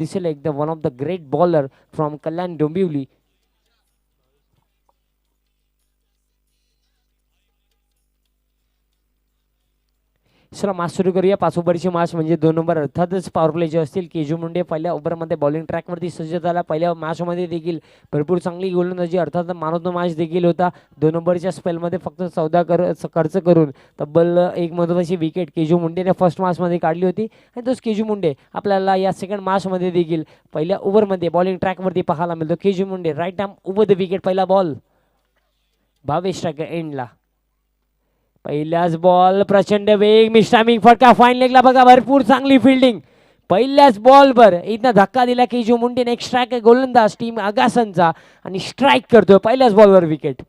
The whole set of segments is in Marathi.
दिसेल एकदम one of the great bowler from Kalyan Dombivli. चला मॅच सुरू करूया. 5 ओव्हरची मॅच म्हणजे 2 नंबर अर्थातच पॉवर प्ले जे असतील. केजू मुंडे पहिल्या ओव्हरमध्ये बॉलिंग ट्रॅकवरती सज्ज झाला. पहिल्या मॅचमध्ये देखील भरपूर चांगली गोलंदाजी अर्थात मॅन ऑफ द मॅच देखील होता. 2 नंबरच्या स्पेलमध्ये फक्त 14 खर्च करून तब्बल एक महत्त्वाची विकेट केजू मुंडेने फर्स्ट मॅचमध्ये काढली होती. आणि तोच केजू मुंडे आपल्याला या सेकंड मॅचमध्ये देखील पहिल्या ओव्हरमध्ये बॉलिंग ट्रॅकवरती पाहायला मिळतो. Keju Munde right arm over the wicket. पहिला बॉल 22 स्ट्रायकर एंडला. पहिल्याच बॉल प्रचंड वेग मिस्टामिंग फटका फाईन लेगला बघा. भरपूर चांगली फिल्डिंग पहिल्याच बॉलवर इथं धक्का दिला की जो मुंडेने एक स्ट्राईक गोलंदाज टीम आगासनचा आणि स्ट्राईक करतोय पहिल्याच बॉलवर विकेट.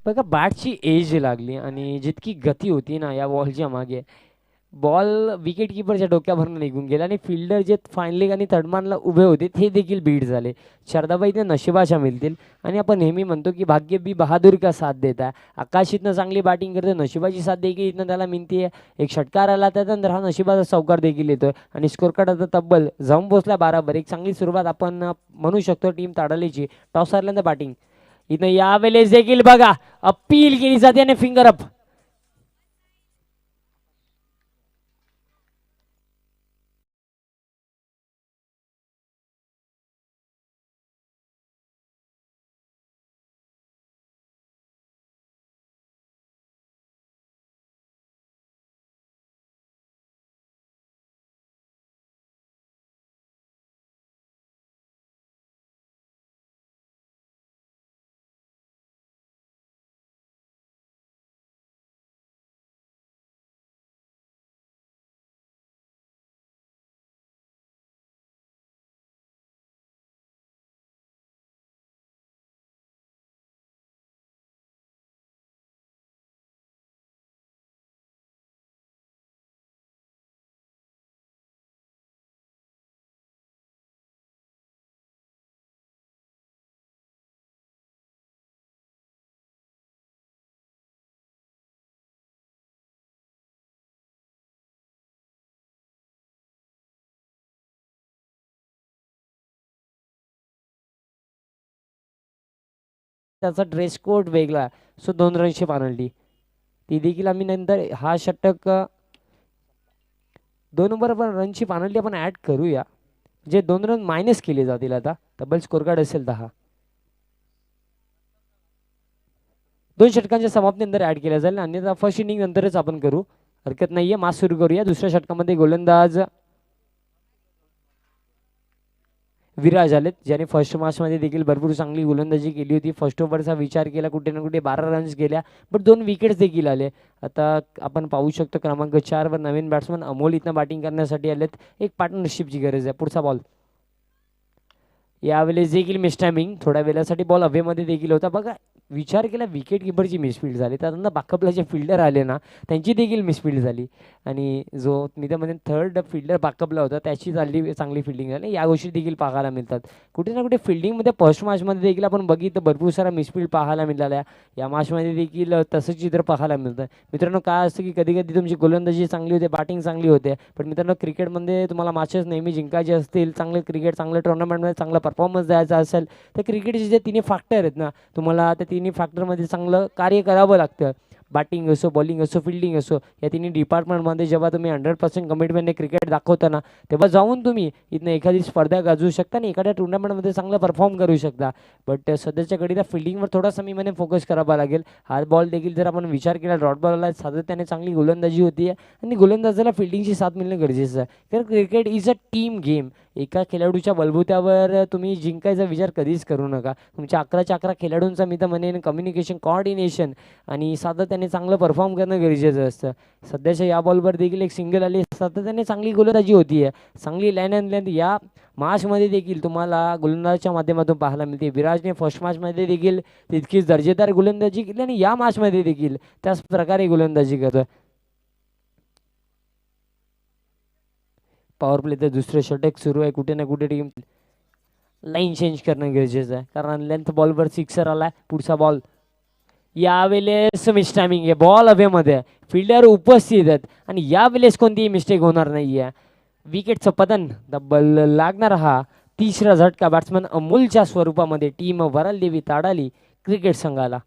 बघा बॅटची एज लागली आणि जितकी गती होती ना या बॉलच्या मागे, बॉल विकेट किपरच्या डोक्यावरनं निघून गेला आणि फिल्डर जे फायनली आणि थर्डमॅनला उभे होते ते देखील बीट झाले. शारदाबाई ते नशिबाच्या मिळतील. आणि आपण नेहमी म्हणतो की भाग्य बी बहादूर का साथ देता. आकाश इथनं चांगली बॅटिंग करतो, नशिबाची साथ देखील इथनं त्याला मिळते. एक षटकार आला त्यानंतर हा नशिबाचा चौकार देखील येतोय आणि स्कोर कार्ड आता तब्बल जाऊन पोहोचला बराबर. एक चांगली सुरुवात आपण म्हणू शकतो टीम ताडालीची. टॉस हरल्यानंतर बॅटिंग इथं यावेळेस देखील बघा अपील केली जाते आणि फिंगर अप. त्याचा ड्रेस कोड वेगळा. सो 2 रनची पेनल्टी ती देखील आम्ही नंतर हा षटक 2 नंबर पण रनची पेनल्टी आपण ॲड करूया. जे 2 रन मायनस केले जातील आता. तब्बल स्कोर कार्ड असेल 10. 2 षटकांच्या समाप्तीनंतर ॲड केल्या जाईल. अन्यथा फर्स्ट इनिंग नंतरच आपण करू, हरकत नाहीये. मास सुरू करूया. दुसऱ्या षटकामध्ये गोलंदाज विराज आलेत, ज्याने फर्स्ट मॅचमध्ये देखील भरपूर चांगली गोलंदाजी केली होती. फर्स्ट ओव्हरचा विचार केला कुठे ना कुठे 12 रन्स गेल्या, बट 2 विकेट्स देखील आले. आता आपण पाहू शकतो क्रमांक 4 नवीन बॅट्समन अमोल इथं बॅटिंग करण्यासाठी आलेत. एक पार्टनरशिपची गरज आहे. पुढचा बॉल यावेळेस देखील मिसटायमिंग. थोड्या वेळासाठी बॉल हवेमध्ये देखील होता. बघा विचार केला विकेट किपरची मिसफील्ड झाली, त्यानंतर बॅकअपला जे फिल्डर आले ना त्यांची देखील मिसफील्ड झाली. आणि जो मी त्यामध्ये थर्ड फिल्डर बॅकअपला होता त्याची चांगली फिल्डिंग झाली. या गोष्टी देखील पाहायला मिळतात. कुठे ना कुठे फिल्डिंगमध्ये फर्स्ट मॅचमध्ये देखील आपण बघितलं भरपूर सारा मिसफील्ड पाहायला मिळाल्या. या मॅचमध्ये देखील तसंच चित्र पाहायला मिळतं. मित्रांनो काय असतं की कधी कधी तुमची गोलंदाजी चांगली होते, बॅटिंग चांगली होते, पण मित्रांनो क्रिकेटमध्ये तुम्हाला मॅचेस नेहमी जिंकायचे असतील, चांगले क्रिकेट चांगलं टुर्नामेंटमध्ये चांगला परफॉर्मन्स द्यायचा असेल तर क्रिकेटचे जे तिन्ही फॅक्टर आहेत ना तुम्हाला त्या तिन्ही फॅक्टरमध्ये चांगलं कार्य करावं लागतं. बॅटिंग असो, बॉलिंग असो, फिल्डिंग असो, या तिन्ही डिपार्टमेंटमध्ये जेव्हा तुम्ही 100% कमिटमेंटने क्रिकेट दाखवता ना, तेव्हा जाऊन तुम्ही इथनं एखादी स्पर्धा गाजवू शकता आणि एखाद्या टुर्नामेंटमध्ये चांगला परफॉर्म करू शकता. बट सध्याच्या घडीला फिल्डिंगवर थोडासा मी म्हणे फोकस करावा लागेल. हा बॉल देखील जर आपण विचार केला, डॉट बॉलला सातत्याने चांगली गोलंदाजी होती आणि गोलंदाजाला फिल्डिंगची साथ मिळणं गरजेचं आहे. कारण cricket is a team game. एका खेळाडूच्या बलबुत्यावर तुम्ही जिंकायचा विचार कधीच करू नका. तुमच्या 11च्या 11 खेळाडूंचा मी तर म्हणेन कम्युनिकेशन, कोऑर्डिनेशन आणि सातत्याने चांगलं परफॉर्म करणं गरजेचं असतं. सध्याच्या या बॉलवर देखील एक सिंगल आली, सातत्याने चांगली गोलंदाजी होती आहे, चांगली लाईन अँड लेंथ या मॅचमध्ये देखील तुम्हाला गोलंदाजाच्या माध्यमातून पाहायला मिळते. विराजने फर्स्ट मॅचमध्ये देखील तितकीच दर्जेदार गोलंदाजी केली आणि या मॅचमध्ये देखील त्याच प्रकारे गोलंदाजी करतोय. पॉवर प्लेचं दुसरं षटक सुरू आहे. कुठे ना कुठे टीम लाईन चेंज करणं गरजेचं आहे, कारण लेंथ बॉलवर सिक्सर आलाय. पुढचा बॉल यावेळेस मिस टायमिंग आहे, बॉल हवेमध्ये, फिल्डर उपस्थित आहेत आणि यावेळेस कोणतीही मिस्टेक होणार नाही आहे. विकेटचं पतन, डबल लागणार हा तिसरा झटका बॅट्समन अमोलच्या स्वरूपामध्ये टीम वरालदेवी ताडाली क्रिकेट संघाला.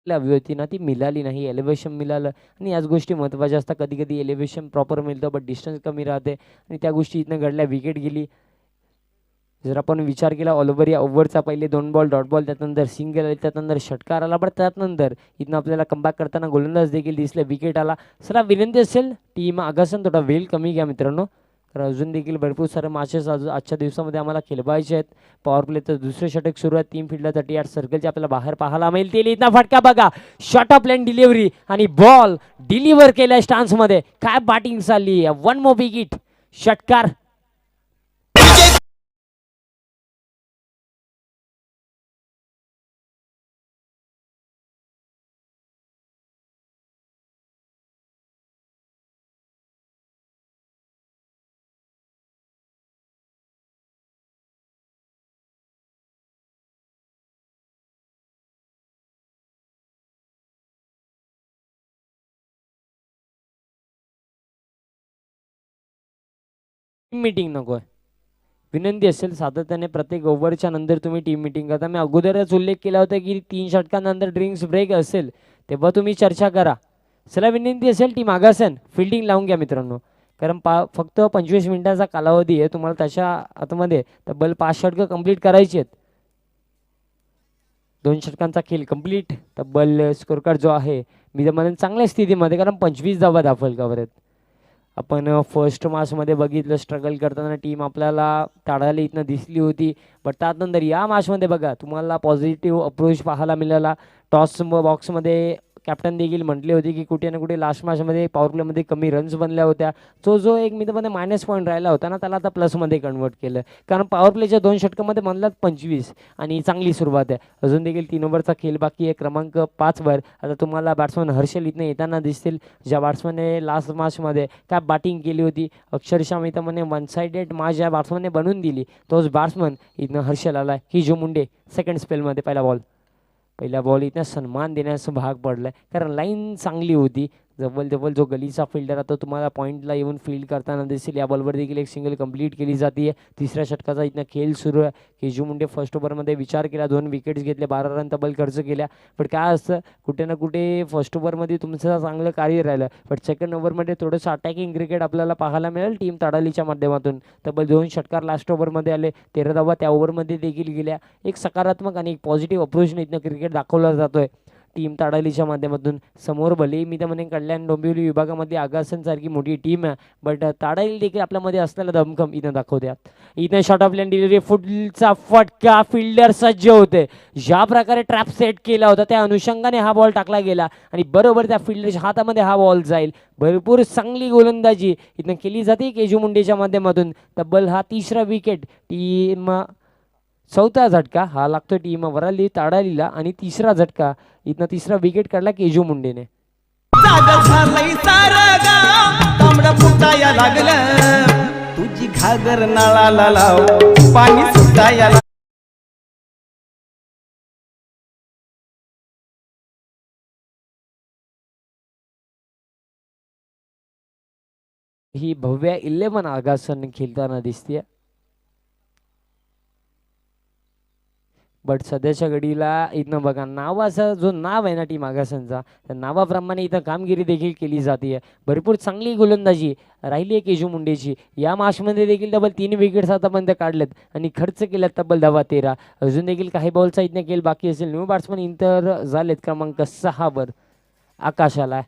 अभिव्यक्ती ना ती मिळाली नाही, एलिव्हेशन मिळालं आणि याच गोष्टी महत्त्वाच्या असतात. कधी कधी एलिव्हेशन प्रॉपर मिळतं बट डिस्टन्स कमी राहते आणि त्या गोष्टी इथनं घडल्या. विकेट गेली. जर आपण विचार केला ऑल ओव्हर या ओव्हरचा पहिले 2 बॉल डॉट बॉल, त्यानंतर सिंगल आले, त्यानंतर षटकार आला, बट त्यानंतर इथनं आपल्याला कमबॅक करताना गोलंदाज देखील दिसले, विकेट आला. चला विनंती असेल टीम आगासन थोडा वेळ कमी घ्या मित्रांनो, तर अजून देखील भरपूर सारे मॅचेस आजच्या दिवसामध्ये आम्हाला खेळवायचे आहेत. पॉवर प्लेचं दुसरे षटक सुरू आहे. 3 फील्डरसाठी 8 सर्कलचे आपल्याला बाहेर पाहायला मिळतील. इथला फटका बघा, शॉर्ट ऑफ लाईन डिलिव्हरी आणि बॉल डिलिव्हर केलाय स्टान्समध्ये. काय बॅटिंग चालली, 1 मोर विकेट, षटकार. मीटिंग नको आहे. विनंती असेल सातत्याने प्रत्येक ओव्हरच्या नंतर तुम्ही टीम मीटिंग करता. मी अगोदरच उल्लेख केला होता की 3 षटकांनंतर ड्रिंक्स ब्रेक असेल तेव्हा तुम्ही चर्चा करा. चला विनंती असेल टीम आगासन फिल्डिंग लावून घ्या मित्रांनो, कारण फक्त 25 मिनिटाचा कालावधी आहे. तुम्हाला त्याच्या आतमध्ये तब्बल 5 षटकं कंप्लीट करायची आहेत. 2 षटकांचा खेळ कंप्लीट. तब्बल स्कोर कार्ड जो आहे मी तर म्हणेन चांगल्या स्थितीमध्ये, कारण 25 धावा दाखल कवर आहेत. आपण फर्स्ट मॅचमध्ये बघितलं स्ट्रगल करताना टीम आपल्याला ताडायला इथनं दिसली होती, बट त्यानंतर या मॅचमध्ये बघा तुम्हाला पॉझिटिव्ह अप्रोच पाहायला मिळाला. टॉस बॉक्समध्ये कॅप्टन देखील म्हटले होते की कुठे ना कुठे लास्ट मॅचमध्ये पॉवर प्लेमध्ये कमी रन्स बनल्या होत्या. जो एक मित्रामध्ये मायनस पॉईंट राहिला होता ना, त्याला आता प्लसमध्ये कन्वर्ट केलं, कारण पॉवर प्लेच्या 2 षटकामध्ये म्हणलात 25 आणि चांगली सुरुवात आहे. अजून देखील 3 ओव्हरचा खेळ बाकी आहे. क्रमांक 5 वर आता तुम्हाला बॅट्समन हर्षल इथनं येताना दिसतील, ज्या बॅट्समनने लास्ट मॅचमध्ये काय बॅटिंग केली होती. अक्षरशः मी तर म्हणे 1 साइडेड मॅच ज्या बॅट्समनने बनवून दिली तोच बॅट्समन इथनं हर्षल आला आहे. ही जो मुंडे सेकंड स्पेलमध्ये पहिला बॉल इथं सन्मान देण्याचा भाग पडलाय, कारण लाईन चांगली होती. जवळ जो गलीचा फिल्डर आता तुम्हाला पॉईंटला येऊन फील्ड करताना दिसेल. या बॉलवर देखील एक सिंगल कंप्लीट केली जाते. तिसऱ्या षटकाचा इथनं खेळ सुरू आहे. केजू मुंडे फर्स्ट ओव्हरमध्ये विचार केला, 2 विकेट्स घेतले, 12 रन तब्बल खर्च केल्या. पण काय असतं कुठे ना कुठे फर्स्ट ओव्हरमध्ये तुमचं चांगलं कार्य राहिलं, बट सेकंड ओव्हरमध्ये थोडंसं अटॅकिंग क्रिकेट आपल्याला पाहायला मिळेल टीम ताडालीच्या माध्यमातून. तब्बल 2 षटकार लास्ट ओव्हरमध्ये आले, 13 धावा त्या ओव्हरमध्ये देखील गेल्या. एक सकारात्मक आणि एक पॉझिटिव्ह अप्रोचने इथनं क्रिकेट दाखवला जातोय टीम ताडालीच्या माध्यमातून. समोर भले मी तर म्हणेन कल्याण डोंबिवली विभागामध्ये आगासनसारखी मोठी टीम आहे, बट ताडाली देखील आपल्यामध्ये असलेला दमखम इथं दाखवत्या. इथं शॉर्ट ऑफ लाईन डिलिव्हरी, फुटचा फटका, फिल्डर सज्ज होते. ज्या प्रकारे ट्रॅप सेट केला होता त्या अनुषंगाने हा बॉल टाकला गेला आणि बरोबर त्या फिल्डरच्या हातामध्ये हा बॉल जाईल. भरपूर चांगली गोलंदाजी इथं केली जाते केजू मुंडेच्या माध्यमातून. तब्बल हा 3रा विकेट टीम चौथा झटका हा लागतो टीम वराली ताडालीला आणि तिसरा झटका इथनं तिसरा विकेट काढला केजू मुंडेने. फुटाया लागलं तुझी घागर नळाला लाव पाणी सुटाया. ही भव्य 11 आगासन खेळताना दिसते. बट सध्याच्या घडीला इथनं बघा नावाचा जो नाव आहे ना टीम आगासनचा त्या नावाप्रमाणे इथं कामगिरी देखील केली जाते. भरपूर चांगली गोलंदाजी राहिली आहे केजू मुंडेची. या मॅचमध्ये देखील तब्बल 3 विकेट्स आतापर्यंत काढलेत आणि खर्च केल्यात तब्बल 10-13. अजून देखील काही बॉलचा इथनं खेळ बाकी असेल. न्यू बॅट्समन इंटर झालेत क्रमांक 6 वर आकाशाला.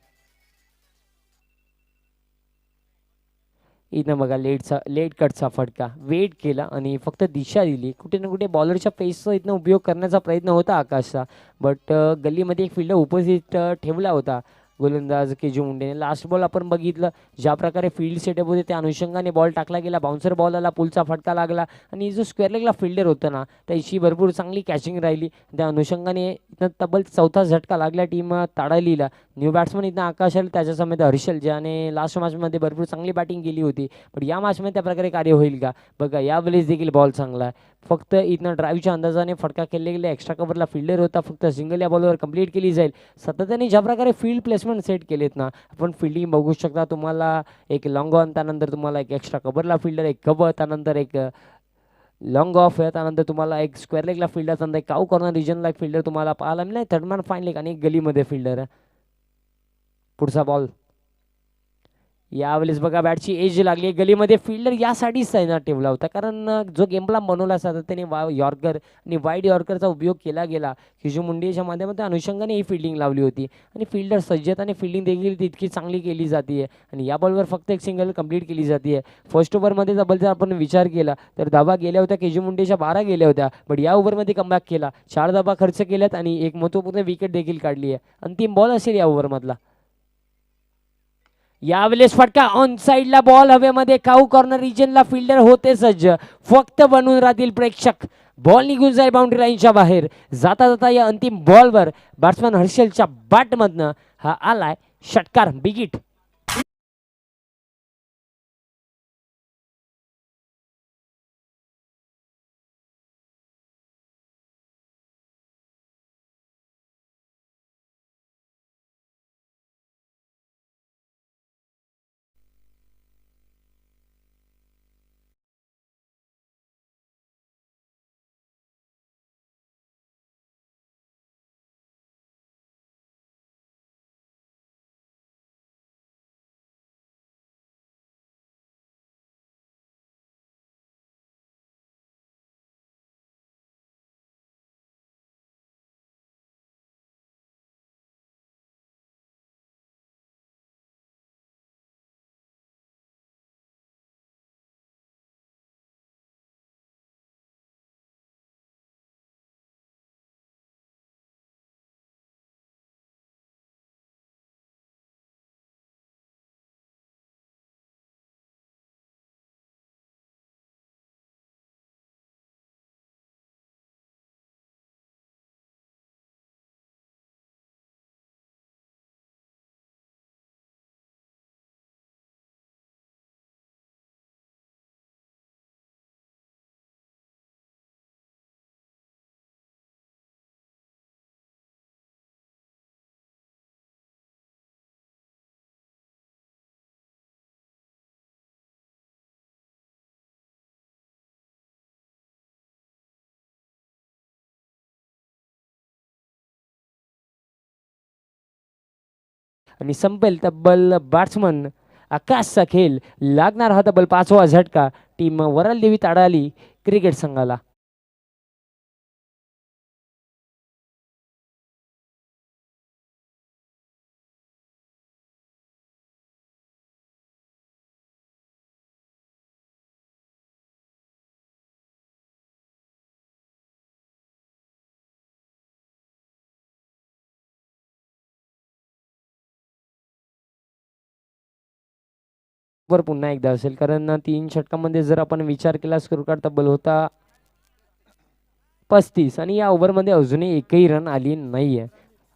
इथं बघा लेट कटचा फटका वेट केला आणि फक्त दिशा दिली. कुठे ना कुठे बॉलरच्या पेसचा इथनं उपयोग करण्याचा प्रयत्न होता आकाशचा. बट गल्लीमध्ये एक फिल्डर उपस्थित ठेवला होता गोलंदाज केजू मुंडेने. लास्ट बॉल आपण बघितलं ज्या प्रकारे फील्ड सेटअप होते त्या अनुषंगाने बॉल टाकला गेला. बाउन्सर बॉल आला, पुलचा फटका लागला आणि जो स्क्वेअर लेगला फिल्डर होता ना त्याची भरपूर चांगली कॅचिंग राहिली. त्या अनुषंगाने इथं तब्बल चौथा झटका लागला टीम ताडालीला. न्यू बॅट्समन इथं आकाश आले त्याच्यासमेत हर्षल ज्याने लास्ट मॅचमध्ये भरपूर चांगली बॅटिंग केली होती. पण या मॅचमध्ये त्या प्रकारे कार्य होईल का बघा. यावेळेस देखील बॉल चांगला आहे. फक्त इथनं ड्राईव्हच्या अंदाजाने फटका केले गेले. एक्स्ट्रा कव्हरला फिल्डर होता. फक्त सिंगल या बॉलवर कंप्लीट केली जाईल. सातत्याने ज्या प्रकारे फील्ड प्लेसमेंट सेट केलेत ना आपण फिल्डिंग बघू शकता. तुम्हाला एक लॉंग ऑन त्यानंतर तुम्हाला एक एक्स्ट्रा कव्हरला फिल्डर, एक कव्हर त्यानंतर एक लॉंग ऑफ आहे, त्यानंतर तुम्हाला एक स्क्वेअर लेगला फिल्डर, त्यानंतर एक काऊ कॉर्नर रिजनला एक फिल्डर तुम्हाला पाहायला मिळेल. थर्ड मॅन फाईन लेग आणि एक गलीमध्ये फिल्डर आहे. पुढचा बॉल यावेळेस बघा बॅटची एज लागली. गलीमध्ये फिल्डर यासाठीच त्यांना ठेवला होता कारण जो गेम प्लॅन बनवला असता त्याने यॉर्कर आणि वाईड यॉर्करचा उपयोग केला गेला. केजू मुंडेच्या माध्यमातून अनुषंगाने ही फिल्डिंग लावली होती आणि फिल्डर सज्जत आणि फिल्डिंग देखील तितकी चांगली केली जाते आणि या बॉलवर फक्त एक सिंगल कंप्लीट केली जाते. फर्स्ट ओव्हरमध्ये जर जर आपण विचार केला तर धाबा गेल्या होत्या केजू मुंडेच्या 12 गेल्या होत्या. बट या ओव्हरमध्ये कमबॅक केला, 4 धाबा खर्च केल्यात आणि एक महत्त्वपूर्ण विकेट देखील काढली आहे. अंतिम बॉल असेल या ओव्हरमधला. यावेळेस फटका ऑन साइडला बॉल हवेमध्ये. काऊ कॉर्नर रिजनला फिल्डर होते सज्ज. फक्त बनून राहतील प्रेक्षक. बॉल निघून जाईल बाउंड्री लाईनच्या बाहेर. जाता जाता या अंतिम बॉलवर बॅट्समॅन हर्षलच्या बॅटमधनं हा आलाय षटकार बिगिट. आणि संपेल तब्बल बॅट्समन आकाशचा खेळ. लागणार हा तब्बल 5वा झटका टीम वराल देवी ताडाली क्रिकेट संघाला. वर पुन्हा एकदा असेल कारण 3 षटकामध्ये जर आपण विचार केला स्कोर कार्ड तब्बल होता 35 आणि या ओव्हरमध्ये अजूनही एकही रन आली नाही आहे.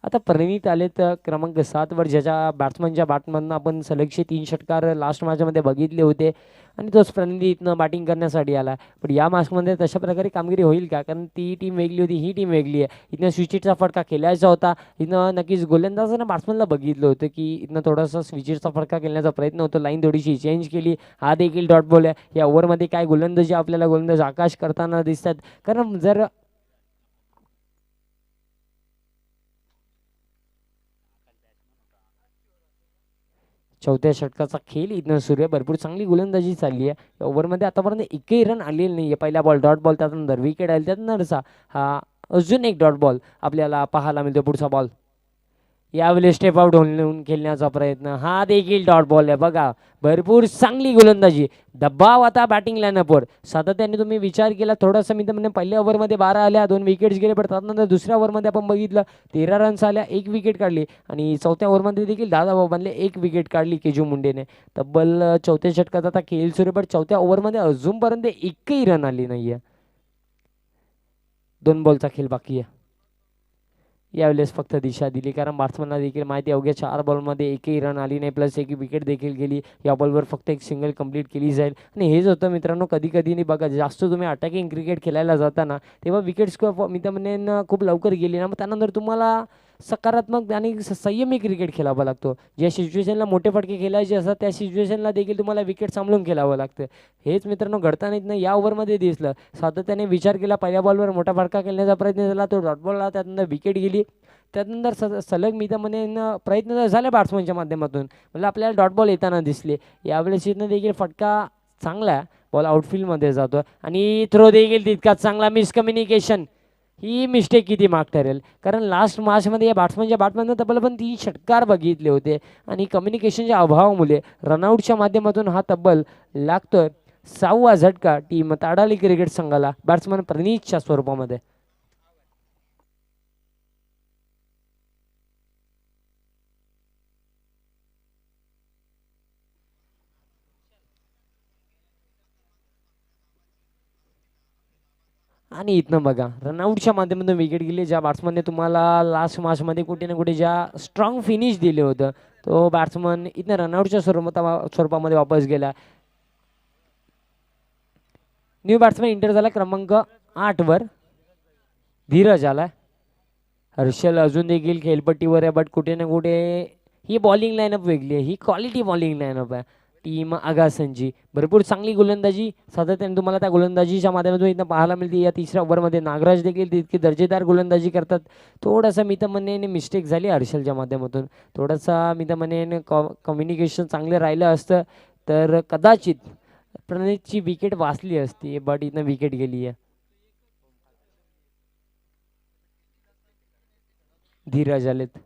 आता प्रणीत आलेत क्रमांक 7वर, ज्याच्या बॅट्समनच्या बॅटमधनं आपण सलगचे 3 षटकार लास्ट मॅचमध्ये बघितले होते आणि तोच प्रणित इथनं बॅटिंग करण्यासाठी आला. पण या मॅचमध्ये तशा प्रकारे कामगिरी होईल का? कारण ती टीम वेगळी होती, ही टीम वेगळी आहे. इथनं स्विचिटचा फटका खेळायचा होता. इथनं नक्कीच गोलंदाजानं बॅट्समनला बघितलं होतं की इथनं थोडासा स्विचिटचा फटका खेळण्याचा प्रयत्न होतो. लाईन थोडीशी चेंज केली. हा देखील डॉट बॉल आहे. या ओव्हरमध्ये काय गोलंदाजी आपल्याला गोलंदाज आकाश करताना दिसतात. कारण जर चौथ्या षटकाचा खेळ इथनं सूर्य भरपूर चांगली गोलंदाजी चालली आहे. या ओव्हरमध्ये आतापर्यंत एकही रन आलेली नाही आहे. पहिला बॉल डॉट बॉल, त्यानंतर विकेट आली, त्यानंतरचा हा अजून एक डॉट बॉल आपल्याला पाहायला मिळतो. पुढचा बॉल यावेळी स्टेप आउट होऊन खेळण्याचा प्रयत्न, हा देखील डॉट बॉल आहे. बघा भरपूर चांगली गोलंदाजी, दबाव आता बॅटिंग लाईनअपवर. सातत्याने तुम्ही विचार केला थोडासा, मी तर म्हणेन पहिल्या ओव्हरमध्ये 12 आल्या, 2 विकेट्स गेले. पण त्यानंतर दुसऱ्या ओव्हरमध्ये आपण बघितलं 13 रन्स आल्या, 1 विकेट काढली आणि चौथ्या ओव्हरमध्ये देखील दादा बनले, 1 विकेट काढली केजू मुंडेने. तब्बल चौथ्या षटकात आता खेळ सुरू, पण चौथ्या ओव्हरमध्ये अजूनपर्यंत एकही रन आली नाहीये. 2 बॉलचा खेळ बाकी आहे. यावेळेस फक्त दिशा दिली, कारण बॅट्समनला देखील माहिती अवघ्या 4 बॉलमध्ये एकही रन आली नाही, प्लस 1 विकेट देखील गेली. या बॉलवर फक्त एक सिंगल कंप्लीट केली जाईल. आणि हेच होतं मित्रांनो, कधी कधी नाही बघा, जास्त तुम्ही अटॅकिंग क्रिकेट खेळायला जाताना तेव्हा विकेट्स मी तर म्हणेन खूप लवकर गेली ना, मग त्यानंतर तुम्हाला सकारात्मक आणि संयमी क्रिकेट खेळावा लागतो. ज्या सिच्युएशनला मोठे फटके खेळायचे असतात त्या सिच्युएशनला देखील तुम्हाला विकेट सांभाळून खेळावं लागतं. हेच मित्रांनो घडताना इथनं या ओव्हरमध्ये दिसलं. सातत्याने विचार केला, पहिल्या बॉलवर मोठा फटका खेळण्याचा प्रयत्न झाला, तो डॉट बॉलला, त्यानंतर विकेट गेली. त्यानंतर सलग मी तर म्हणेन प्रयत्न तर झाले बॅट्समनच्या माध्यमातून, म्हणजे आपल्याला डॉट बॉल येताना दिसले. यावेळेस इथनं देखील फटका चांगला, बॉल आउटफील्डमध्ये जातो आणि थ्रो देखील तितकाच चांगला. मिसकम्युनिकेशन, ही मिस्टेक किती माग ठरेल, कारण लास्ट मॅचमध्ये या बॅट्समनच्या बॅटमॅननं तब्बल पण 3 षटकार बघितले होते आणि कम्युनिकेशनच्या अभावामुळे रनआउटच्या माध्यमातून हा तब्बल लागतोय 6वा झटका टीम ताडाली क्रिकेट संघाला बॅट्समन प्रणीतच्या स्वरूपामध्ये. आणि इथनं बघा रनआउटच्या माध्यमातून विकेट गेली. ज्या बॅट्समनने तुम्हाला लास्ट मॅचमध्ये कुठे ना कुठे ज्या स्ट्रॉंग फिनिश दिले होतं, तो बॅट्समन इथनं रनआउटच्या स्वरूपामध्ये वापस गेला. न्यू बॅट्समॅन इंटर झाला क्रमांक 8वर, धीरज आला. हर्षल अजून देखील खेळपट्टीवर आहे, बट कुठे ना कुठे ही बॉलिंग लाईनअप वेगळी आहे, ही क्वालिटी बॉलिंग लाईनअप आहे. टीम आगासनची भरपूर चांगली गोलंदाजी सातत्याने तुम्हाला त्या गोलंदाजीच्या माध्यमातून इथं पाहायला मिळते. या तिसऱ्या ओव्हरमध्ये नागराज देखील तितकी दर्जेदार गोलंदाजी करतात. थोडासा मी तर म्हणेन मिस्टेक झाली हर्षलच्या माध्यमातून, थोडासा मी तर म्हणेन कम्युनिकेशन चांगलं राहिलं असतं तर कदाचित प्रणीतची विकेट वाचली असती, बट इथं विकेट गेली आहे. धीरज आलेत.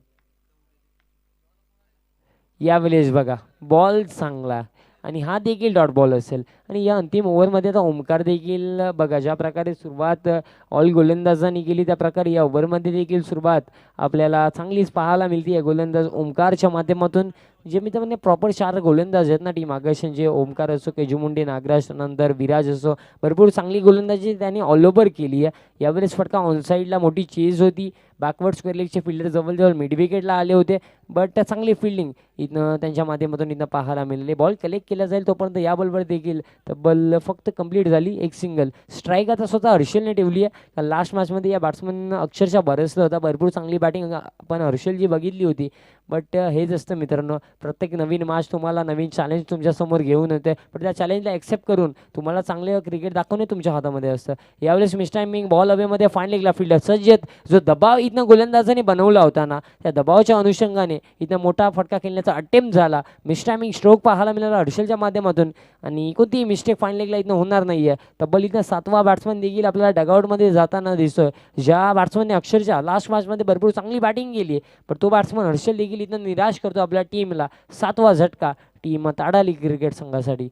यावेळेस बघा बॉल चांगला आणि हा देखील डॉट बॉल असेल. आणि या अंतिम ओव्हरमध्ये आता ओमकार देखील बघा, ज्या प्रकारे सुरुवात ऑल गोलंदाजांनी केली त्या प्रकारे या ओव्हरमध्ये देखील सुरुवात आपल्याला चांगलीच पाहायला मिळते आहे गोलंदाज ओमकारच्या माध्यमातून. जे मी तर म्हणजे प्रॉपर 4 गोलंदाज आहेत ना टीम आकर्षण, जे ओमकार असो, केजुमुंडे, नागराज, नंतर विराज असो, भरपूर चांगली गोलंदाजी त्यांनी ऑल ओव्हर केली आहे. यावेळेस फटका ऑनसाईडला मोठी चेज होती, बॅकवर्ड स्क्वेअर लेगचे फिल्डर जवळजवळ मिड विकेटला आले होते, बट चांगली फिल्डिंग इथनं त्यांच्या माध्यमातून इथं पाहायला मिळाली. बॉल कलेक्ट केला जाईल तोपर्यंत या बॉलवर देखील तब्बल फक्त कंप्लीट झाली एक सिंगल. स्ट्राईक आता स्वतः हर्षलने ठेवली आहे. लास्ट मॅचमध्ये या बॅट्समन अक्षरशः बरसला होता, भरपूर चांगली बॅटिंग आपण हर्षलजी बघितली होती. बट हेच असतं मित्रांनो, प्रत्येक नवीन मॅच तुम्हाला नवीन चॅलेंज तुमच्यासमोर घेऊन येते, पण त्या चॅलेंजला ॲक्सेप्ट करून तुम्हाला चांगले क्रिकेट दाखवणे तुमच्या हातामध्ये असतं. यावेळेस मिसटायमिंग बॉल हवेमध्ये फाईन लेगला फील्डर सज्जत, जो दबाव इथनं गोलंदाजाने बनवला होता ना, त्या दबावाच्या अनुषंगाने इथं मोठा फटका खेळण्याचा अटेम्प्ट झाला. मिसटायमिंग स्ट्रोक पाहायला मिळाला हर्षलच्या माध्यमातून आणि कोणतीही मिस्टेक फाईन लेगला इथनं होणार नाही आहे. तब्बल इथं 7वा बॅट्समन देखील आपल्याला डगआउटमध्ये जाताना दिसतोय. ज्या बॅट्समनने अक्षरशः लास्ट मॅचमध्ये भरपूर चांगली बॅटिंग केली, पण तो बॅट्समन हर्षल देखील इथं निराश करतो आपल्या टीमला. 7वा झटका टीम ताडाली क्रिकेट संघासाठी.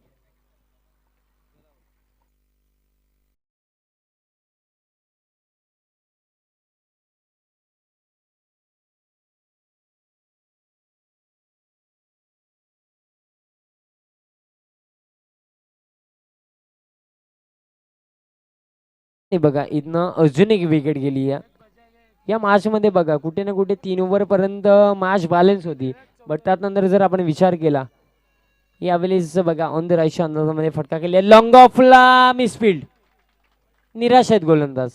हे बघा इथनं अजून एक विकेट गेली या मॅचमध्ये बघा कुठे ना कुठे 3 ओव्हरपर्यंत मॅच बॅलन्स होती. बट त्यानंतर जर आपण विचार केला यावेळेस बघा ऑन द राईटच्या अंदाजामध्ये फटका केला लॉंग ऑफला मिसफिल्ड. निराश आहेत गोलंदाज.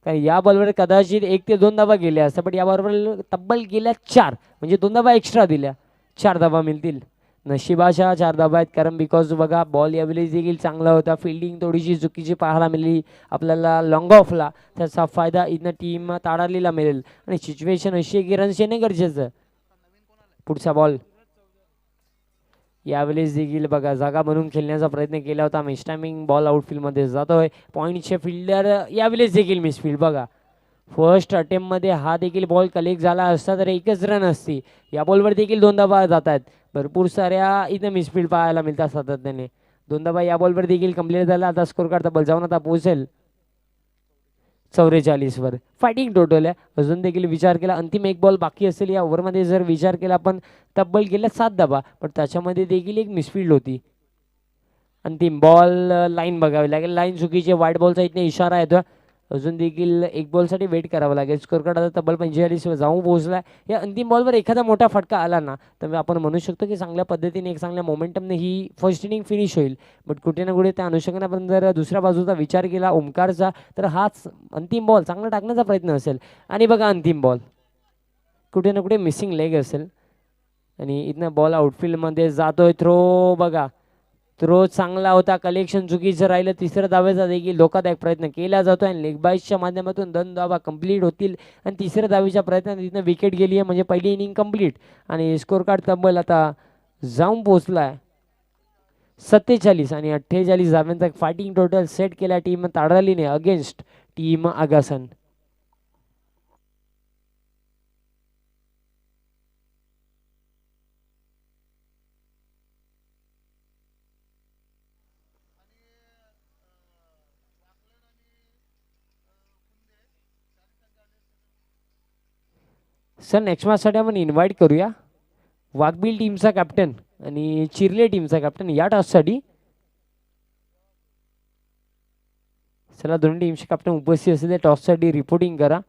कारण या बॉलवर कदाचित 1 ते 2 धावा गेल्या असत्या पण याबरोबर तब्बल गेल्या 4 म्हणजे 2 धावा एक्स्ट्रा दिल्या. 4 धावा मिळतील. नशिबाच्या 4 धावा आहेत कारण बिकॉज बघा बॉल यावेळी देखील चांगला होता. फिल्डिंग थोडीशी चुकीची पाहायला मिळाली आपल्याला लॉंग ऑफला. त्याचा फायदा इथनं टीम ताडालीला मिळेल आणि सिच्युएशन अशी आहे की रन्स येणे गरजेचं. पुढचा बॉल यावेळेस देखील बघा जागा बनवून खेळण्याचा प्रयत्न केला होता. मिसटायमिंग बॉल आउटफील्डमध्ये जातोय. पॉईंटचे फिल्डर यावेळेस देखील मिसफील्ड बघा. फर्स्ट अटेम्प्टमध्ये हा देखील बॉल कलेक्ट झाला असता तर एकच रन असती. या बॉलवर देखील 2 धावा जात आहेत. भरपूर साऱ्या इथं मिसफील्ड पाहायला मिळतात सातत्याने. 2 धावा या बॉलवर देखील कंप्लीट झाला. आता स्कोर कार्ड तब्बल जाऊन आता पोहोचेल 44 वर. फायटिंग टोटल आहे. अजून देखील विचार केला अंतिम एक बॉल बाकी असेल या ओव्हरमध्ये जर विचार केला आपण तब्बल गेल्या 7 धावा पण त्याच्यामध्ये देखील एक मिसफील्ड होती. अंतिम बॉल लाईन बघावी लागेल. लाईन चुकीची वाईट बॉलचा इथे इशारा येतो. अजून देखील एक बॉलसाठी वेट करावं लागेल. स्कोर कार्ड आता तब्बल 45 वर जाऊन पोहोचला. या अंतिम बॉलवर एखादा मोठा फटका आला ना तर आपण म्हणू शकतो की चांगल्या पद्धतीने एक चांगल्या मोमेंटमने ही फर्स्ट इनिंग फिनिश होईल. बट कुठे ना कुठे त्या अनुषंगाने आपण जर दुसऱ्या बाजूचा विचार केला ओमकारचा तर हाच अंतिम बॉल चांगला टाकण्याचा प्रयत्न असेल. आणि बघा अंतिम बॉल कुठे ना कुठे मिसिंग लेग असेल आणि इथनं बॉल आउटफील्डमध्ये जातोय. थ्रो बघा थ्रो चांगला होता. कलेक्शन चुकीचं राहिलं. 3ऱ्या धावेचा देखील धोकादायक प्रयत्न केला जातो आणि लेग बाईसच्या माध्यमातून 2 धावा कंप्लीट होतील आणि 3ऱ्या धावेच्या प्रयत्नात इथनं विकेट गेली आहे म्हणजे पहिली इनिंग कंप्लीट आणि स्कोर कार्ड तब्बल आता जाऊन पोहोचला आहे 47 आणि 48 धाव्यांचा फायटिंग टोटल सेट केला टीम ताडालीने against team Agasan. Sir next मॅचसाठी आपण इन्व्हाइट करूया वाघबील टीमचा कॅप्टन आणि चिरले टीमचा कॅप्टन या टॉससाठी. चला दोन्ही टीमचे कॅप्टन उपस्थित असलेले टॉससाठी रिपोर्टिंग करा.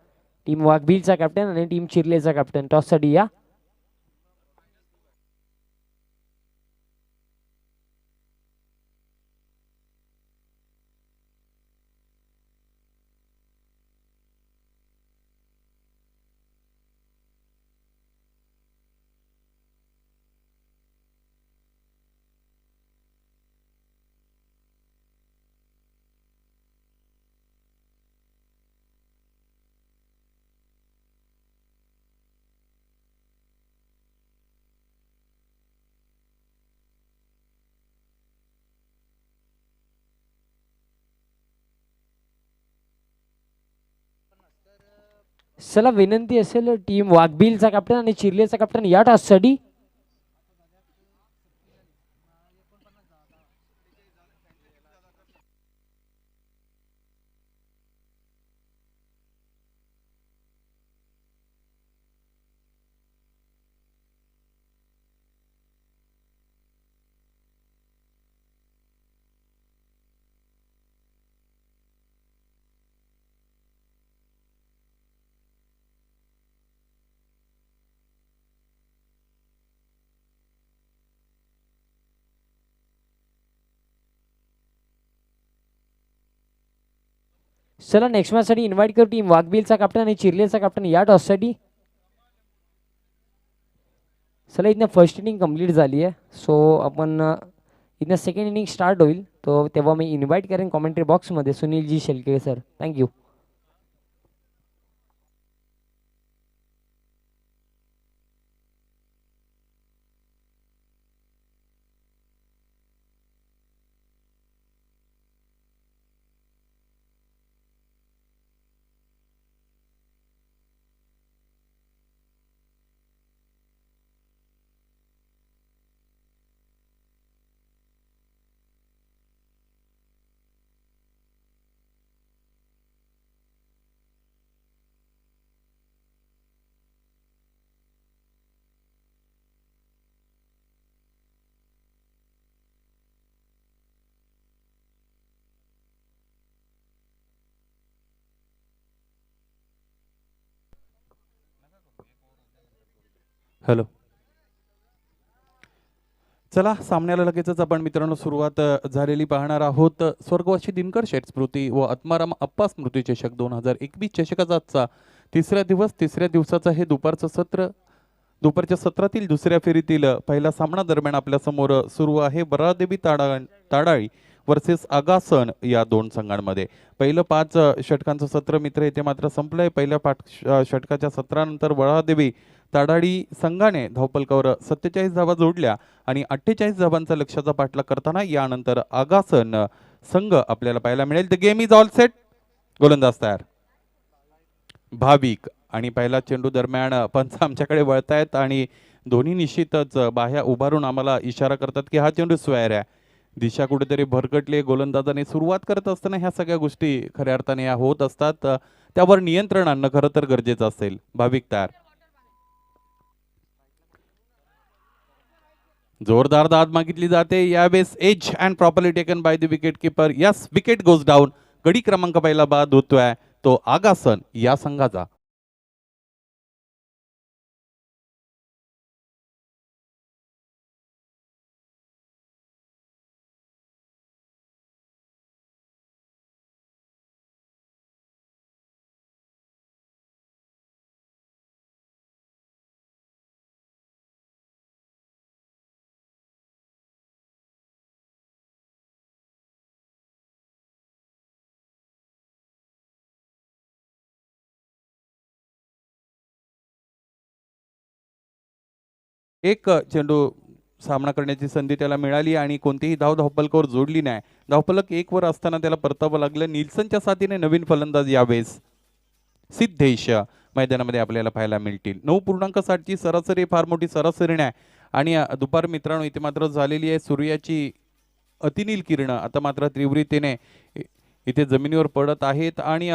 टीम वाघबीलचा कॅप्टन आणि टीम चिरलेचा कॅप्टन टॉससाठी या. चला विनंती असेल टीम वाघबीलचा कॅप्टन आणि चिरलेचा कॅप्टन या टॉससाठी. चला नेक्स्ट मॅचसाठी इन्व्हाइट करू टीम वाघबीलचा कॅप्टन आणि चिरलेचा कॅप्टन या टॉससाठी. चला इथनं फर्स्ट इनिंग कंप्लीट झाली आहे. सो आपण इथनं सेकंड इनिंग स्टार्ट होईल तो तेव्हा मी इन्व्हाइट करेन कॉमेंट्री बॉक्समध्ये Sunilji Shelke sir. Thank you. Hello. चला सामन्याला लगेचच आपण मित्रांनो सुरुवात झालेली पाहणार आहोत. स्वर्गवासी दिनकर शेठ स्मृती व आत्माराम अप्पा स्मृती चषक 2021 चषकाचा आजचा तिसरा दिवस. तिसऱ्या दिवसाचं हे दुपारचं सत्र. दुपारच्या सत्रातील दुसऱ्या फेरीतील पहिला सामना दरम्यान आपल्या समोर सुरू आहे. बरादेवी ताडाळी वर्सेस आगासन या दोन संघांमध्ये. पहिलं 5 षटकांचं सत्र मित्र इथे मात्र संपलंय. पहिल्या 5 षटकाच्या सत्रानंतर बरादेवी ताडाळी संघाने धावपलकावर 47 धावा जोडल्या आणि 48 धावांचा लक्ष्याचा पाठलाग करताना यानंतर आगासन संघ आपल्याला पाहायला मिळेल. The game is all set. गोलंदाज तयार. भाविक आणि पहिला चेंडू दरम्यान पंच आमच्याकडे वळतायत आणि दोन्ही निश्चितच बाह्या उभारून आम्हाला इशारा करतात की हा चेंडू स्क्वेअर आहे. दिशा कुठेतरी भरकटली. गोलंदाजाने सुरुवात करत असताना ह्या सगळ्या गोष्टी खऱ्या अर्थाने या होत असतात. त्यावर नियंत्रण आणणं खरं तर गरजेचं असेल. भाविक तयार. जोरदार दाद मागितली जाते यावेळेस. Edge and properly taken by the wicket keeper. Yes, wicket goes down. गडी क्रमांक पहिला बाद होतोय तो आगासन या संघाचा. एक चेंडू सामना करण्याची संधी त्याला मिळाली आणि कोणतीही धावपलकावर जोडली नाही. धावपलक 1 वर असताना त्याला परतावं लागलं. निल्सनच्या साथीने नवीन फलंदाज यावेळेस सिद्धेश मैदानामध्ये आपल्याला पाहायला मिळतील. 9.7 ची सरासरी फार मोठी सरासरी नाही आणि दुपार मित्रांनो इथे मात्र झालेली आहे. सूर्याची अतिनील किरण आता मात्र तीव्रतेने इथे जमिनीवर पडत आहेत आणि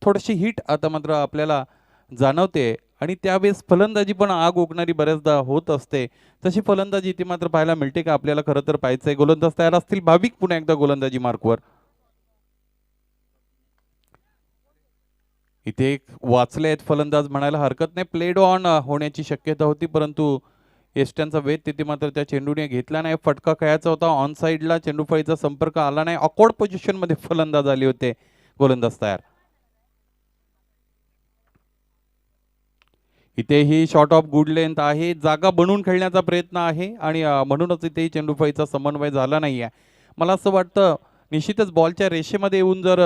थोडीशी हीट आता मात्र आपल्याला जाणवते आणि त्यावेळेस फलंदाजी पण आग ओकणारी बऱ्याचदा होत असते. तशी फलंदाजी इथे मात्र पाहायला मिळते का आपल्याला खरं तर पाहायचंय. गोलंदाज तयार असतील. भाविक पुन्हा एकदा गोलंदाजी मार्कवर. इथे एक वाचले आहेत फलंदाज म्हणायला हरकत नाही. प्लेड ऑन होण्याची शक्यता होती परंतु एस्ट्यांचा वेध तिथे मात्र त्या चेंडूने घेतला नाही. फटका खेळायचा होता. ऑन साईडला चेंडू फळीचा संपर्क आला नाही. ऑकवर्ड पोझिशन मध्ये फलंदाज आले होते. गोलंदाज तयार. इथेही शॉट ऑफ गुड लेंथ आहे. जागा बनवून खेळण्याचा प्रयत्न आहे आणि म्हणूनच इथेही चेंडूफळीचा समन्वय झाला नाही आहे. मला असं वाटतं निश्चितच बॉलच्या रेषेमध्ये येऊन जर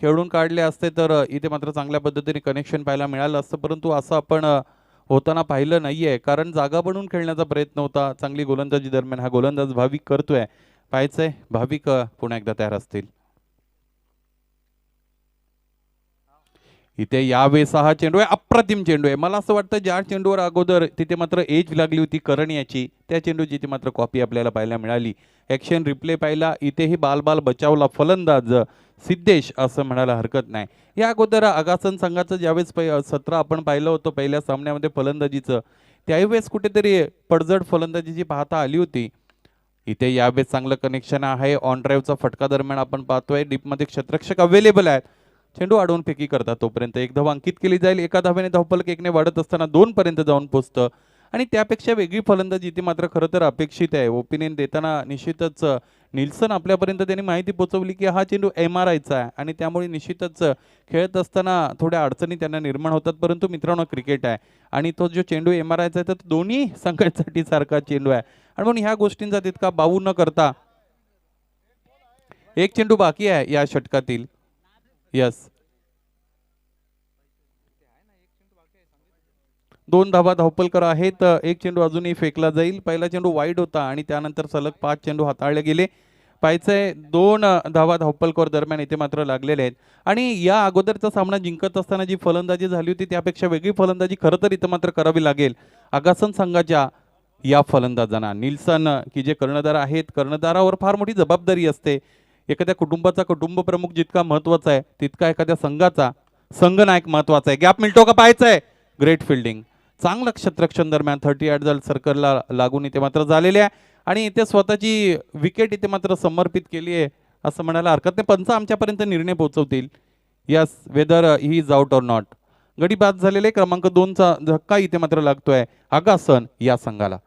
खेळून काढले असते तर इथे मात्र चांगल्या पद्धतीने कनेक्शन पाहायला मिळालं असतं परंतु असं आपण होताना पाहिलं नाहीये कारण जागा बनवून खेळण्याचा प्रयत्न होता. चांगली गोलंदाजी दरम्यान हा गोलंदाज भाविक करतोय. पाहायचंय भाविक पुन्हा एकदा तयार असतील. इथे यावेळेस हा चेंडू आहे. अप्रतिम चेंडू आहे. मला असं वाटतं ज्या चेंडूवर अगोदर तिथे मात्र एज लागली होती करण्याची त्या चेंडूची इथे मात्र कॉपी आपल्याला पाहायला मिळाली. ॲक्शन रिप्ले पाहिला. इथेही बाल बचावला फलंदाज सिद्धेश असं म्हणायला हरकत नाही. या अगोदर आगासन संघाचं ज्यावेळेस सत्र आपण पाहिलं होतं पहिल्या सामन्यामध्ये फलंदाजीचं त्यावेळेस कुठेतरी पडझड फलंदाजीची पाहता आली होती. इथे यावेळेस चांगलं कनेक्शन आहे. ऑन ड्राईव्हचा फटका दरम्यान आपण पाहतोय डीपमध्ये क्षेत्ररक्षक अवेलेबल आहेत. चेंडू अडवून फेकी करतात तोपर्यंत 1 धाव अंकित केली जाईल. एका धावेने धावफलक 1ने वाढत असताना 2 पर्यंत जाऊन पोहोचतं आणि त्यापेक्षा वेगळी फलंदाजी इथे मात्र खरं तर अपेक्षित आहे. ओपिनियन देताना निश्चितच निल्सन आपल्यापर्यंत त्यांनी माहिती पोहोचवली की हा चेंडू MRIचा आहे आणि त्यामुळे निश्चितच खेळत असताना थोड्या अडचणी त्यांना निर्माण होतात परंतु मित्रांनो क्रिकेट आहे आणि तो जो चेंडू MRIचा आहे तर दोन्ही संघांसाठी सारखा चेंडू आहे आणि म्हणून ह्या गोष्टींचा तितका बावू न करता एक चेंडू बाकी आहे या षटकातील. यस 2 धावा धावपलकर आहेत. एक चेंडू अजूनही फेकला जाईल. पहिला चेंडू वाईड होता आणि त्यानंतर सलग 5 चेंडू हाताळले गेले. पाहायचंय 2 धावा धावपलकर दरम्यान इथे मात्र लागलेले आहेत आणि या अगोदरचा सामना जिंकत असताना जी फलंदाजी झाली होती त्यापेक्षा वेगळी फलंदाजी खरं तर इथं मात्र करावी लागेल आगासन संघाच्या या फलंदाजांना. निल्सन की जे कर्णधार आहेत कर्णधारावर फार मोठी जबाबदारी असते. एखाद्या कुटुंबाचा कुटुंब प्रमुख जितका महत्वाचा आहे तितका एखाद्या संघाचा संघनायक महत्वाचा आहे. गॅप मिळतो का पाहायचंय. Great fielding. चांगलं क्षेत्ररक्षण दरम्यान 30 यार्ड सर्कलला लागून इथे मात्र झालेले आहे आणि इथे स्वतःची विकेट इथे मात्र समर्पित केली आहे असं म्हणायला हरकत नाही. पंच आमच्यापर्यंत निर्णय पोहोचवतील. Yes whether he is out or not. गडी बाद झालेले क्रमांक 2चा धक्का इथे मात्र लागतोय आगासन या संघाला.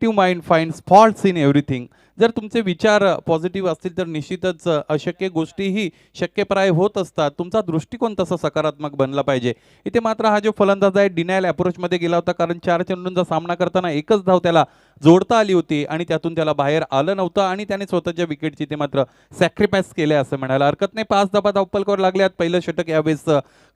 Mind finds faults in everything. जर तुमचे विचार पॉझिटिव्ह असतील तर निश्चितच अशक्य गोष्टीही शक्यप्राय होत असतात. तुमचा दृष्टिकोन तसा सकारात्मक बनला पाहिजे. इथे मात्र हा जो फलंदाज आहे डिनायल अप्रोचमध्ये गेला होता, कारण 4 चेंडूंचा सामना करताना एकच धाव त्याला जोडता आली होती आणि त्यातून त्याला बाहेर आलं नव्हतं आणि त्याने स्वतःच्या विकेटची ते मात्र सॅक्रिफाईस केले असं म्हणायला हरकत नाही. 5 धावा धावपलकावर लागल्यात. पहिलं षटक यावेळेस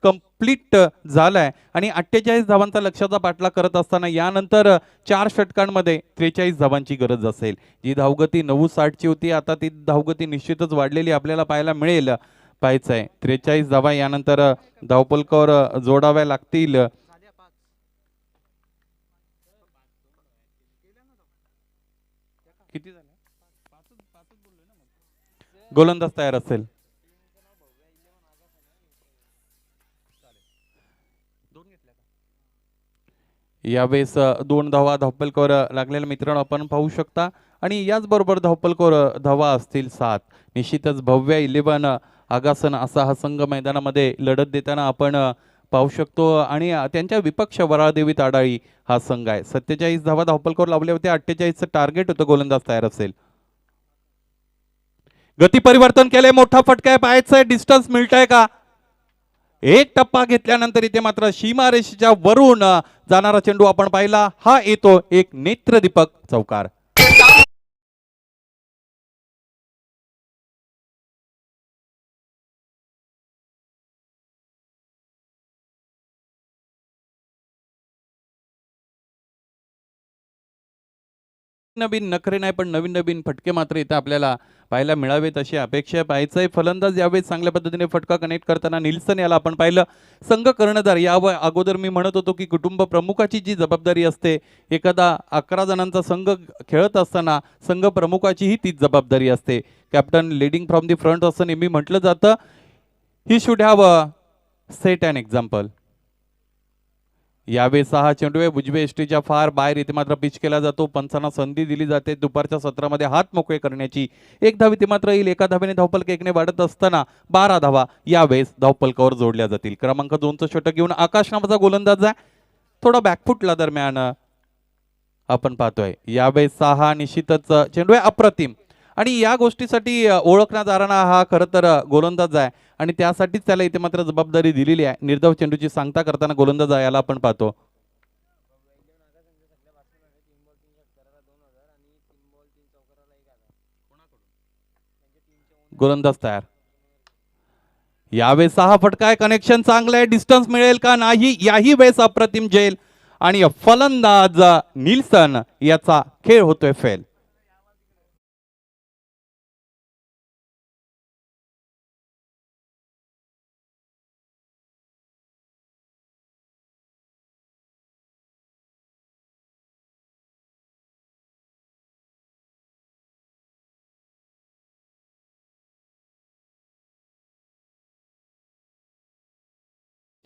कंप्लीट झालाय आणि 48 धावांचा लक्ष्याचा पाठलाग करत असताना यानंतर 4 षटकांमध्ये 43 धावांची गरज असेल. जी धावगती 9-60 होती, आता ती धावगती निश्चितच वाढलेली आपल्याला पाहायला मिळेल. पाहायचं आहे 43 धावा यानंतर धावपलकावर जोडाव्या लागतील. किती झाले? गोलंदाज तयार असेल. यावेळेस 2 धावा धावपलकावर लागलेल्या मित्रांनो आपण पाहू शकता आणि याचबरोबर धावपलकावर धावा असतील 7. निश्चितच भव्य 11 आगासन असा हा संघ मैदानामध्ये लढत देताना आपण पाहू शकतो आणि त्यांच्या विपक्ष वराळदेवी ताडाळी हा संघ आहे. 47 धावा धावपलकावर लावले होते. 48चं टार्गेट होतं. गोलंदाज तयार असेल. गती परिवर्तन केले. मोठा फटका आहे. पाहायचंय डिस्टन्स मिळतंय का. एक टप्पा घेतल्यानंतर इथे मात्र सीमारेषेच्या वरून जाणारा चेंडू आपण पाहिला. हा येतो एक नेत्रदीपक चौकार. नवीन नखरे नाही पण नवीन नवीन फटके मात्र इथे आपल्याला पाहायला मिळावेत अशी अपेक्षा पाहायचंय. फलंदाज यावेळेस चांगल्या पद्धतीने फटका कनेक्ट करताना निल्सन याला आपण पाहिलं. संघ कर्णधार या अगोदर मी म्हणत होतो की कुटुंब प्रमुखाची जी जबाबदारी असते, एखादा 11 जणांचा संघ खेळत असताना संघ प्रमुखाचीही तीच जबाबदारी असते. Captain leading from the front असं नेहमी म्हटलं जातं. He should have set an example. यावेळेस हा चेंडू आहे उजव्या एसटीच्या फार बाहेर इथे मात्र पिच केला जातो. पंचांना संधी दिली जाते दुपारच्या सत्रामध्ये हात मोकळे करण्याची. एक धाव इथे मात्र येईल. एका धावेने धावपलक एकने वाढत असताना 12 धावा यावेळेस धावपलकावर जोडल्या जातील. क्रमांक 2चं षटक घेऊन आकाश नावाचा गोलंदाज आहे. थोडा बॅकफुटला दरम्यान आपण पाहतोय. यावेळेस हा निश्चितच चेंडू आहे अप्रतिम आणि या गोष्टीसाठी ओळखण्यात जाणारा हा खरं तर गोलंदाज आहे आणि त्यासाठीच त्याला इथे मात्र जबाबदारी दिलेली आहे. निर्धाव चेंडूची सांगता करताना गोलंदाज याला आपण पाहतो. गोलंदाज तयार. यावेळेस हा फटका आहे. कनेक्शन चांगलं आहे. डिस्टन्स मिळेल का नाही याही वेळेस अप्रतिम झेल आणि फलंदाज निल्सन याचा खेळ होतोय फेल.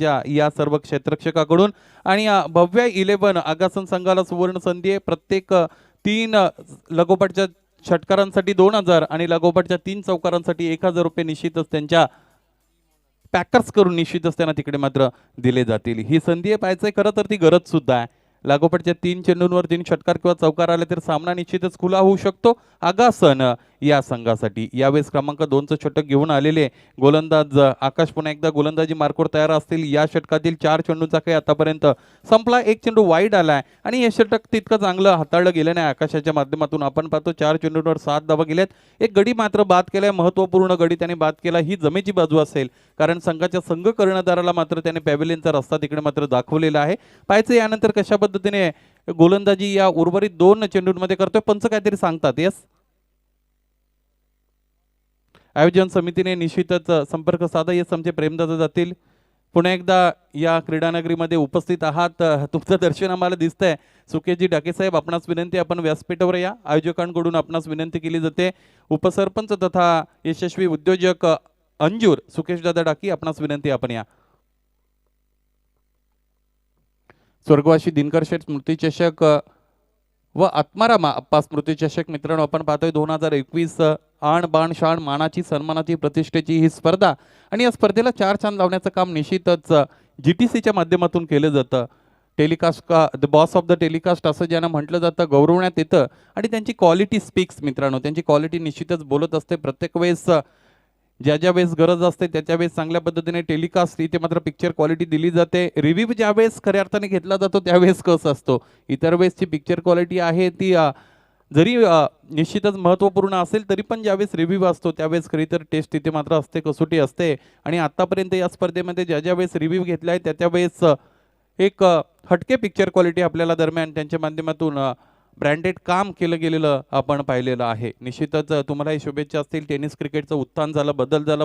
या सर्व क्षेत्ररक्षकाकडून आणि भव्य 11 आगासन संघाला सुवर्ण संधी आहे. प्रत्येक 3 लगोपाठच्या षटकारांसाठी 2000 आणि लगोपाठच्या 3 चौकारांसाठी 1000 रुपये निश्चितच त्यांच्या पॅकर्स करून निश्चितच त्यांना तिकडे मात्र दिले जातील. ही संधी आहे पाहायचंय. खरं तर ती गरज सुद्धा आहे. लागोपाठच्या 3 चेंडूंवर 3 षटकार किंवा चौकार आले तर सामना निश्चितच खुला होऊ शकतो आगासन या संघासाठी. यावेळेस क्रमांक 2चं षटक घेऊन आलेले गोलंदाज आकाश पुन्हा एकदा गोलंदाजी मार्कवर तयार असतील. या षटकातील 4 चेंडूंचा खेळ आतापर्यंत संपला. एक चेंडू वाईड आलाय आणि हे षटक तितकं चांगलं हाताळलं गेलं नाही आकाशाच्या माध्यमातून. आपण पाहतो 4 चेंडूंवर 7 धावा गेल्यात. एक गडी मात्र बाद केलाय. महत्वपूर्ण गडी त्याने बाद केला. ही जमेची बाजू असेल कारण संघाच्या संघ कर्णधाराला मात्र त्याने पॅव्हिलियनचा रस्ता तिकडे मात्र दाखवलेला आहे. पाहायचं यानंतर कशा पद्धतीने गोलंदाजी या उर्वरित 2 चेंडूंमध्ये करतोय. पंच काहीतरी सांगतात. येस, आयोजन समितीने निश्चितच संपर्क साधा. येस, आमचे प्रेमदादा जातील. पुन्हा एकदा या क्रीडानगरीमध्ये उपस्थित आहात, तुमचं दर्शन आम्हाला दिसतंय. सुकेशजी डाके साहेब, आपणास विनंती, आपण व्यासपीठावर या. आयोजकांकडून आपणास विनंती केली जाते. उपसरपंच तथा यशस्वी उद्योजक अंजूर सुकेश दादा डाकी, आपणास विनंती, आपण या. स्वर्गवासी दिनकर शेठ स्मृती चषक व आत्मारामा अप्पा स्मृती चषक मित्रांनो आपण पाहतोय 2021 आण बाण शाण मानाची सन्मानाची प्रतिष्ठेची ही स्पर्धा, आणि या स्पर्धेला 4 चांद लावण्याचं काम निश्चितच GTCच्या माध्यमातून केलं जातं. टेलिकास्ट का the boss of the telecast असं ज्यांना म्हटलं जातं, गौरवण्यात येतं, आणि त्यांची क्वालिटी स्पीक्स मित्रांनो. त्यांची क्वालिटी निश्चितच बोलत असते. प्रत्येक वेळेस ज्या ज्या वेळेस गरज असते त्या वेळेस चांगल्या पद्धतीने टेलिकास्ट इथे मात्र पिक्चर क्वालिटी दिली जाते. रिव्ह्यू ज्या वेळेस खऱ्या अर्थाने घेतला जातो त्यावेळेस कसं असतो, इतर वेळेसची पिक्चर क्वालिटी आहे ती जरी निश्चितच महत्त्वपूर्ण असेल तरी पण ज्यावेळेस रिव्ह्यू असतो त्यावेळेस खरी तर टेस्ट इथे मात्र असते, कसोटी असते. आणि आतापर्यंत या स्पर्धेमध्ये ज्या ज्या वेळेस रिव्ह्यू घेतला आहे त्या वेळेस एक हटके पिक्चर क्वालिटी आपल्याला दरम्यान त्यांच्या माध्यमातून ब्रँडेड काम केलं गेलेलं आपण पाहिलेलं आहे. निश्चितच तुम्हालाही शुभेच्छा असतील. टेनिस क्रिकेटचं उत्थान झालं, बदल झालं,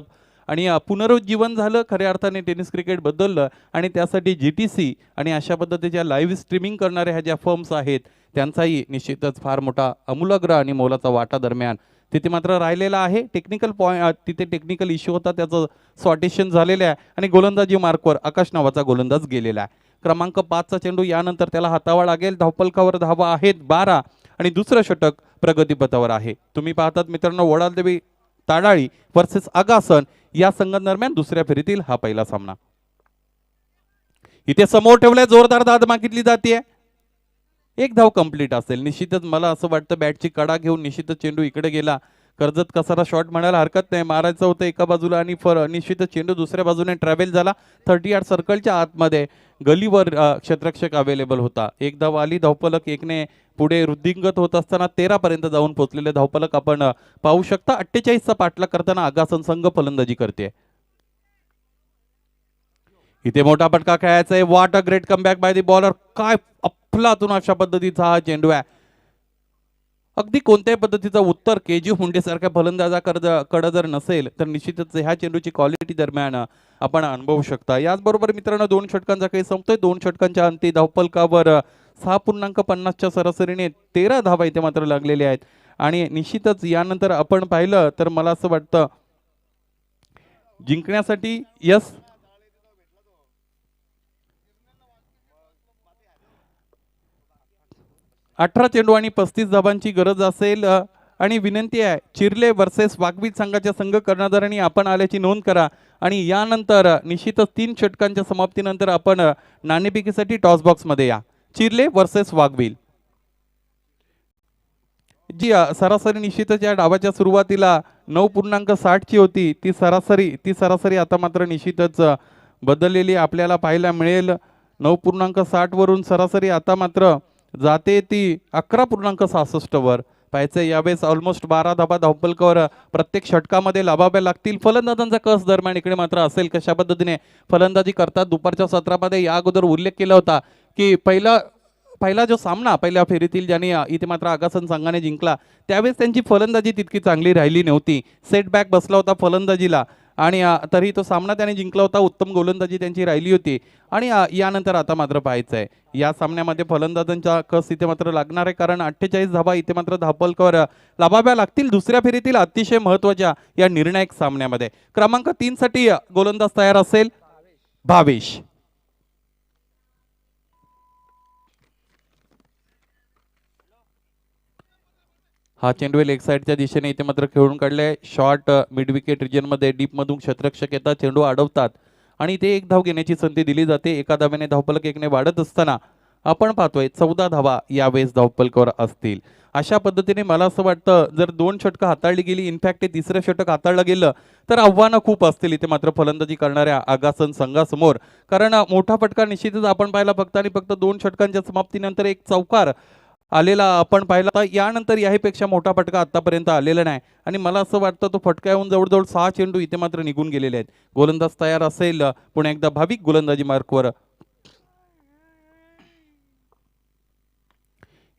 आणि पुनरुज्जीवन झालं. खऱ्या अर्थाने टेनिस क्रिकेट बदललं, आणि त्यासाठी GTC आणि अशा पद्धतीच्या लाईव्ह स्ट्रीमिंग करणाऱ्या ह्या ज्या फर्म्स आहेत त्यांचाही निश्चितच फार मोठा अमूलाग्र आणि मोलाचा वाटा दरम्यान तिथे मात्र राहिलेला आहे. टेक्निकल तिथे टेक्निकल इश्यू होता, त्याचं सॉर्टेशन झालेलं आहे, आणि गोलंदाजी मार्कवर आकाश नावाचा गोलंदाज गेलेला आहे. क्रमांक 5चा चेंडू, यानंतर त्याला हातावा लागेल. धावपलकावर धावा आहेत 12, आणि दुसरं षटक प्रगतीपथावर आहे. तुम्ही पाहतात मित्रांनो, वडालदेवी ताडाळी वर्सेस आगासन या संघांदरम्यान दुसऱ्या फेरीतील हा पहिला सामना. इथे समोर ठेवलाय, जोरदार दाद मागितली जाते. एक धाव कंप्लीट असेल. निश्चितच मला असं वाटतं बॅटची कडा घेऊन निश्चितच चेंडू इकडे गेला. कर्जत कसारा शॉट म्हणायला हरकत नाही, मारायचं होतं एका बाजूला, आणि निश्चितच चेंडू दुसऱ्या बाजूने ट्रॅव्हल झाला. 30 यार्ड सर्कलच्या आतमध्ये गलीवर क्षेत्ररक्षक अवेलेबल होता. एक धाव आली. धावपलक एकने पुढे वृद्धिंगत होत असताना 13 पर्यंत जाऊन पोहोचलेले धावपलक आपण पाहू शकता. 48चा पाठलाग करताना आगासन संघ फलंदाजी करते. इथे मोठा फटका खेळायचा आहे. What a great comeback bye the bowler. काय अफलातून अशा पद्धतीचा हा चेंडू आहे. अगदी कोणत्याही पद्धतीचं उत्तर KG हुंडे सारख्या फलंदाजाकडे जर नसेल तर निश्चितच ह्या चेंडूची क्वालिटी दरम्यान आपण अनुभवू शकता. याचबरोबर मित्रांनो 2 षटकांचा काही संपतोय. 2 षटकांच्या अंती धावपलकावर 6.50च्या सरासरीने 13 धावा इथे मात्र लागलेल्या आहेत. आणि निश्चितच यानंतर आपण पाहिलं तर मला असं वाटतं जिंकण्यासाठी 18 चेंडू आणि 35 धावांची गरज असेल. आणि विनंती आहे, चिर्ले वर्सेस वाघबीज संघाच्या संघ कर्णधारांनी आपण आल्याची नोंद करा. आणि यानंतर निश्चितच 3 षटकांच्या समाप्तीनंतर आपण नाणेफेकीसाठी टॉस बॉक्समध्ये या. चिर्ले वर्सेस वाघबील जी सरासरी निश्चितच या डावाच्या सुरुवातीला 9.60 होती, ती सरासरी आता मात्र निश्चितच बदललेली आपल्याला पाहायला मिळेल. 9.60 वरून सरासरी आता मात्र जाते ती 11.66 वर. पाहायचं यावेळेस ऑलमोस्ट 12 धाबा धावपलकावर प्रत्येक षटकामध्ये लाभाव्या लागतील. फलंदाजांचा कस दरम्यान इकडे मात्र असेल. कशा पद्धतीने फलंदाजी करतात दुपारच्या सत्रामध्ये या अगोदर उल्लेख केला होता की पहिला जो सामना पहिल्या फेरीतील ज्याने इथे मात्र आगासन संघाने जिंकला त्यावेळेस त्यांची फलंदाजी तितकी चांगली राहिली नव्हती. सेटबॅक बसला होता फलंदाजीला, आणि तरी तो सामना त्याने जिंकला होता. उत्तम गोलंदाजी त्यांची राहिली होती. आणि यानंतर आता मात्र पाहायचं आहे या सामन्यामध्ये फलंदाजांचा कस इथे मात्र लागणार आहे, कारण 48 धावा इथे मात्र धावपलकावर लाभाव्या लागतील दुसऱ्या फेरीतील अतिशय महत्त्वाच्या या निर्णायक सामन्यामध्ये. क्रमांक 3 साठी गोलंदाज तयार असेल भावेश. हा चेंडू लेग साईडच्या दिशेने इथे मात्र खेळून काढले. शॉर्ट मिड विकेट रिजनमध्ये डीप मधून क्षेत्ररक्षक येतात, चेंडू अडवतात आणि ते एक धाव घेण्याची संधी दिली जाते. एका धावेने धावपलक एकने वाढत असताना आपण पाहतोय 14 धावा यावेळेस धावपलकावर असतील. अशा पद्धतीने मला असं वाटतं जर 2 षटकं हाताळली गेली, इनफॅक्ट ते तिसरं षटक हाताळलं गेलं तर आव्हानं खूप असतील इथे मात्र फलंदाजी करणाऱ्या आगासन संघासमोर. कारण मोठा फटका निश्चितच आपण पाहिला फक्त आणि फक्त 2 षटकांच्या समाप्तीनंतर एक चौकार आलेला आपण पाहिला. यानंतर याहीपेक्षा मोठा फटका आतापर्यंत आलेला नाही आणि मला असं वाटतं तो फटका येऊन जवळजवळ 6 चेंडू इथे मात्र निघून गेलेले आहेत. गोलंदाज तयार असेल पुन्हा एकदा भाविक गोलंदाजी मार्कवर.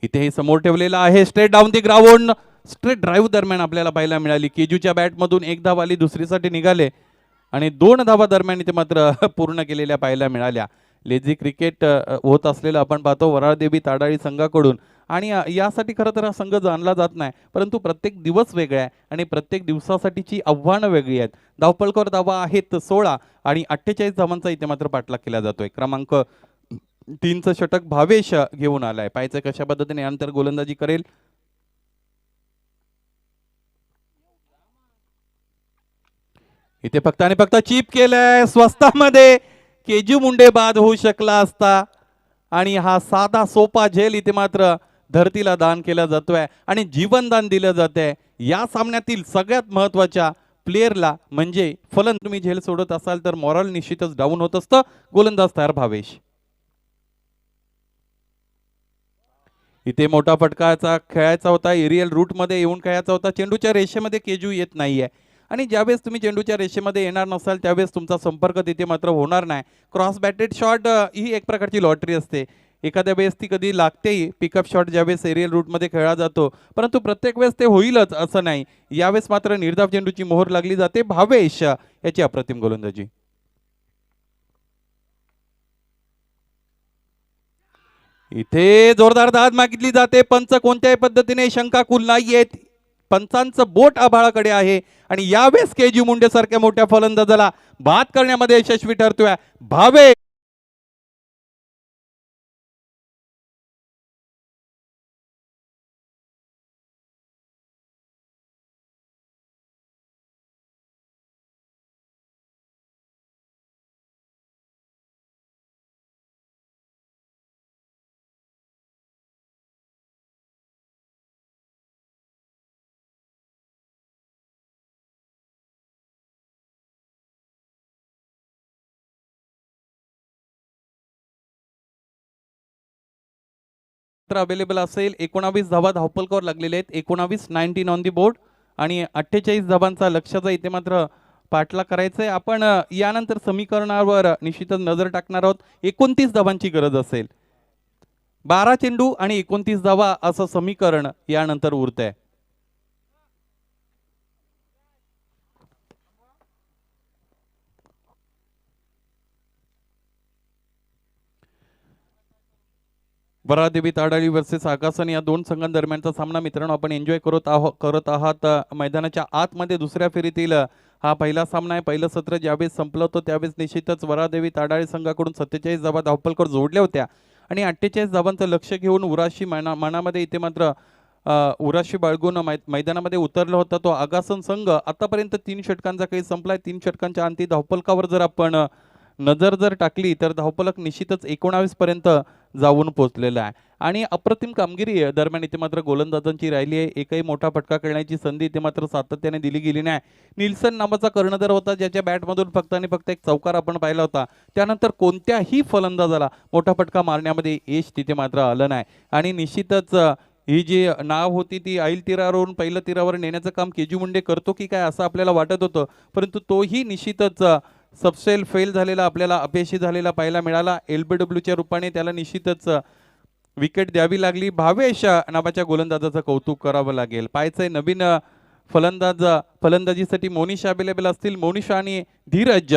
इथे हे समोर ठेवलेला आहे straight down the ground. Straight drive दरम्यान आपल्याला पाहायला मिळाली. केजूच्या बॅटमधून एक धाव आली, दुसरीसाठी निघाले आणि 2 धावा दरम्यान इथे मात्र पूर्ण केलेल्या पाहायला मिळाल्या. लेझी क्रिकेट होत असलेलं आपण पाहतो वराळदेवी ताडाळी संघाकडून. आणि यासाठी खरं तर हा संघ जाणला जात नाही, परंतु प्रत्येक दिवस वेगळा आहे आणि प्रत्येक दिवसासाठीची आव्हानं वेगळी आहेत. धावपळकर धावा आहेत 16 आणि 48 धावांचा इथे मात्र पाठलाग केला जातोय. क्रमांक 3चं षटक भावेश घेऊन आलाय. पाहायचं कशा पद्धतीने यानंतर गोलंदाजी करेल. इथे फक्त आणि फक्त चीप केलंय स्वस्तामध्ये. केजू मुंडे बाद होऊ शकला असता आणि हा साधा सोपा झेल इथे मात्र धरतीला दान केला जातोय आणि जीवनदान दिलं जातंय या सामन्यातील सगळ्यात महत्वाच्या प्लेयरला. म्हणजे फलन तुम्ही झेल सोडत असाल तर मॉरल निश्चितच डाऊन होत असतं. गोलंदाज तयार भावेश. इथे मोठा फटकाचा खेळायचा होता, एरियल रूट मध्ये येऊन खेळायचा होता. चेंडूच्या रेषेमध्ये केजू येत नाहीये आणि ज्यावेळेस तुम्ही चेंडूच्या रेषेमध्ये येणार नसाल त्यावेळेस तुमचा संपर्क तिथे मात्र होणार नाही. क्रॉस बॅटेड शॉट ही एक प्रकारची लॉटरी असते. एखाद्या वेळेस ती कधी लागतेही. पिकअप शॉट ज्यावेळेस एरियल रूटमध्ये खेळला जातो, परंतु प्रत्येक वेळेस ते होईलच असं नाही. यावेळेस मात्र निर्धाव चेंडूची मोहर लागली जाते. भावेश याची अप्रतिम गोलंदाजी. इथे जोरदार दाद मागितली जाते. पंच कोणत्याही पद्धतीने शंकाकुल नाहीयेत. पंचांचं बोट आभाळाकडे आहे आणि यावेळेस केजी मुंडे सारख्या मोठ्या फलंदाजाला बाद करण्यामध्ये यशस्वी ठरतोय भावे. अवेलेबल असेल. 19 धावा धावपलकावर लागलेले आहेत. 19 ऑन दी बोर्ड आणि 48 धावांचा लक्ष्याचा इथे मात्र पाठलाग करायचा आहे. आपण यानंतर समीकरणावर निश्चितच नजर टाकणार आहोत. 29 धावांची गरज असेल. 12 चेंडू आणि 29 धावा असं समीकरण यानंतर उरतंय. वरादेवी ताडाळी वर्सेस आगासन या दोन संघांदरम्यानचा सामना मित्रांनो आपण एन्जॉय करत आहात मैदानाच्या आतमध्ये. दुसऱ्या फेरीतील हा पहिला सामना आहे. पहिलं सत्र ज्यावेळेस संपलं होतं त्यावेळेस निश्चितच वरादेवी ताडाळी संघाकडून 47 धावा धावपलकर जोडल्या होत्या आणि 48 धावांचं लक्ष घेऊन उराशी मनामध्ये इथे मात्र उराशी बाळगून मैदानामध्ये उतरला होता तो आगासन संघ. आतापर्यंत 3 षटकांचा काही संपलाय. 3 षटकांच्या अंती धावपलकावर जर आपण नजर टाकली तर धावपलक निश्चितच 19 पर्यंत जाऊन पोहोचलेला आहे आणि अप्रतिम कामगिरी दरम्यान इथे मात्र गोलंदाजांची राहिली आहे. एकही मोठा फटका खेळण्याची संधी इथे मात्र सातत्याने दिली गेली नाही. निल्सन नावाचा कर्णधार होता ज्याच्या बॅटमधून फक्त आणि फक्त एक चौकार आपण पाहिला होता. त्यानंतर कोणत्याही फलंदाजाला मोठा फटका मारण्यामध्ये यश तिथे मात्र आलं नाही आणि निश्चितच ही जी नाव होती ती ऐल तीरावरून पहिलं तीरावर नेण्याचं काम केजू मुंडे करतो की काय असं आपल्याला वाटत होतं, परंतु तोही निश्चितच सबसेल फेल झालेला आपल्याला अपयशी झालेला पाहायला मिळाला. LBWच्या रूपाने त्याला निश्चितच विकेट द्यावी लागली. भावेश नावाच्या गोलंदाजाचं कौतुक करावं लागेल. पाहायचंय नवीन फलंदाजीसाठी मोनिशा अवेलेबल असतील. मोनिशा आणि धीरज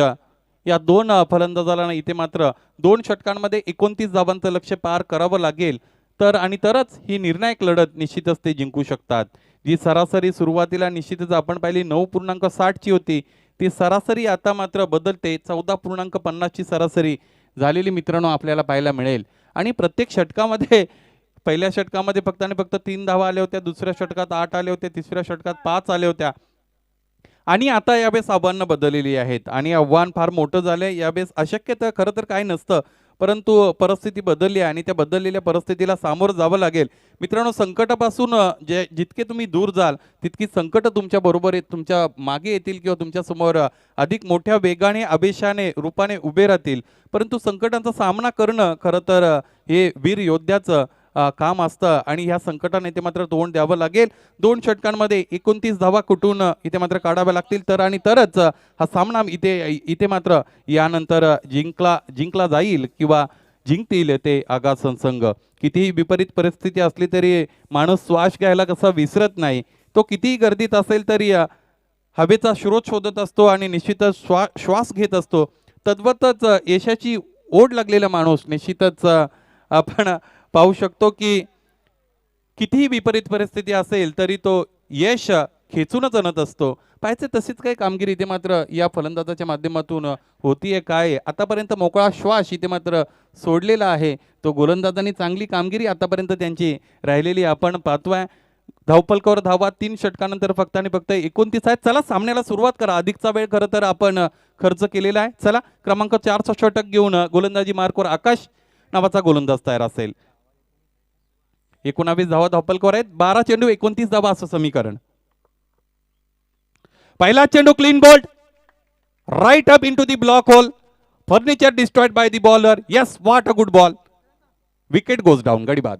या दोन फलंदाजाला इथे मात्र 2 षटकांमध्ये 29 धावांचं लक्ष्य पार करावं लागेल तरच ही निर्णायक लढत निश्चितच ते जिंकू शकतात. जी सरासरी सुरुवातीला निश्चितच आपण पाहिली 9.60 ची होती ती सरासरी आता मात्र बदलते. 14.50 ची सरासरी झालेली मित्रांनो आपल्याला पाहायला मिळेल आणि प्रत्येक षटकामध्ये पहिल्या षटकामध्ये फक्त आणि फक्त 3 धावा आल्या होत्या. दुसऱ्या षटकात 8 आले होते. तिसऱ्या षटकात 5 आले होत्या आणि आता यावेळेस आव्हानं बदललेली आहेत आणि आव्हान फार मोठं झालंय. यावेळेस अशक्य तर खरं तर काय नसतं, परंतु परिस्थिती बदलली आहे आणि त्या बदललेल्या परिस्थितीला सामोरं जावं लागेल. मित्रांनो संकटापासून जितके तुम्ही दूर जाल तितकी संकट तुमच्या बरोबर तुमच्या मागे येतील किंवा तुमच्या समोर अधिक मोठ्या वेगाने आवेशाने रूपाने उभे राहतील. परंतु संकटांचा सामना करणं खरं तर हे वीर योद्ध्याचं काम असतं आणि ह्या संकटाने इथे मात्र तोंड द्यावं लागेल. 2 षटकांमध्ये 29 धावा कुठून इथे मात्र काढाव्या लागतील तरच हा सामना इथे मात्र यानंतर जिंकला जाईल किंवा जिंकतील ते आगासन संघ. कितीही विपरीत परिस्थिती असली तरी माणूस श्वास घ्यायला कसा विसरत नाही. तो कितीही गर्दीत असेल तरी हवेचा स्रोत शोधत असतो आणि निश्चितच श्वास घेत असतो, तद्वतच यशाची ओढ लागलेला माणूस निश्चितच आपण पाहू शकतो की कितीही विपरीत परिस्थिती असेल तरी तो यश खेचूनच आणत असतो. पाहायचे तशीच काही कामगिरी इथे मात्र या फलंदाजाच्या माध्यमातून होतीये. काय आतापर्यंत मोकळा श्वास इथे मात्र सोडलेला आहे. तो गोलंदाजांनी चांगली कामगिरी आतापर्यंत त्यांची राहिलेली आपण पाहतोय. धावफलकावर धावा 3 षटकानंतर फक्त आणि फक्त 29 आहेत. चला सामन्याला सुरुवात करा. अधिकचा वेळ खरं तर आपण खर्च केलेला आहे. चला क्रमांक 4चा षटक घेऊन गोलंदाजी मार्कवर आकाश नावाचा गोलंदाज तयार असेल. 19 धावा धावफलकावर आहेत. 12 चेंडू 29 धावा असं समीकरण. पहिला चेंडू clean bowled right up into the block hole. Furniture destroyed by the bowler. Yes, what a good ball. Wicket goes down. गडी बाद.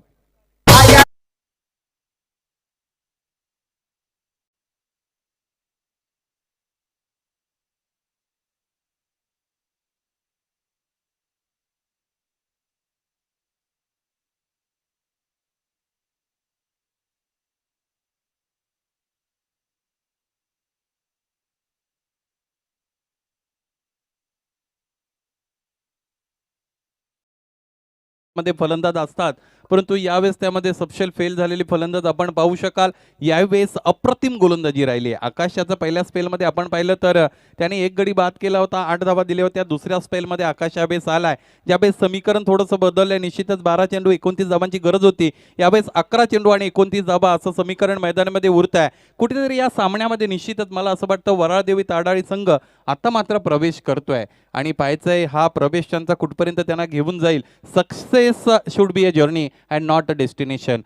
मध्ये फलंदाज असतात, परंतु यावेळेस त्यामध्ये सबशेल फेल झालेली फलंदाज आपण पाहू शकाल. यावेळेस अप्रतिम गोलंदाजी राहिली. आकाशाचा पहिल्या स्पेलमध्ये आपण पाहिलं तर त्याने 1 गडी बाद केला होता, 8 धावा दिल्या होत्या. दुसऱ्या स्पेलमध्ये आकाश यावेळेस आलाय. यावेळेस समीकरण थोडंसं बदललंय. निश्चितच 12 चेंडू 29 धावांची गरज होती. यावेळेस 11 चेंडू आणि 29 धावा असं समीकरण मैदानामध्ये उरत आहे. कुठेतरी या सामन्यामध्ये निश्चितच मला असं वाटतं वराळदेवी ताडाळी संघ आता मात्र प्रवेश करतोय आणि पाहायचंय हा प्रवेश त्यांचा कुठपर्यंत त्यांना घेऊन जाईल. Success should be a journey and not a destination.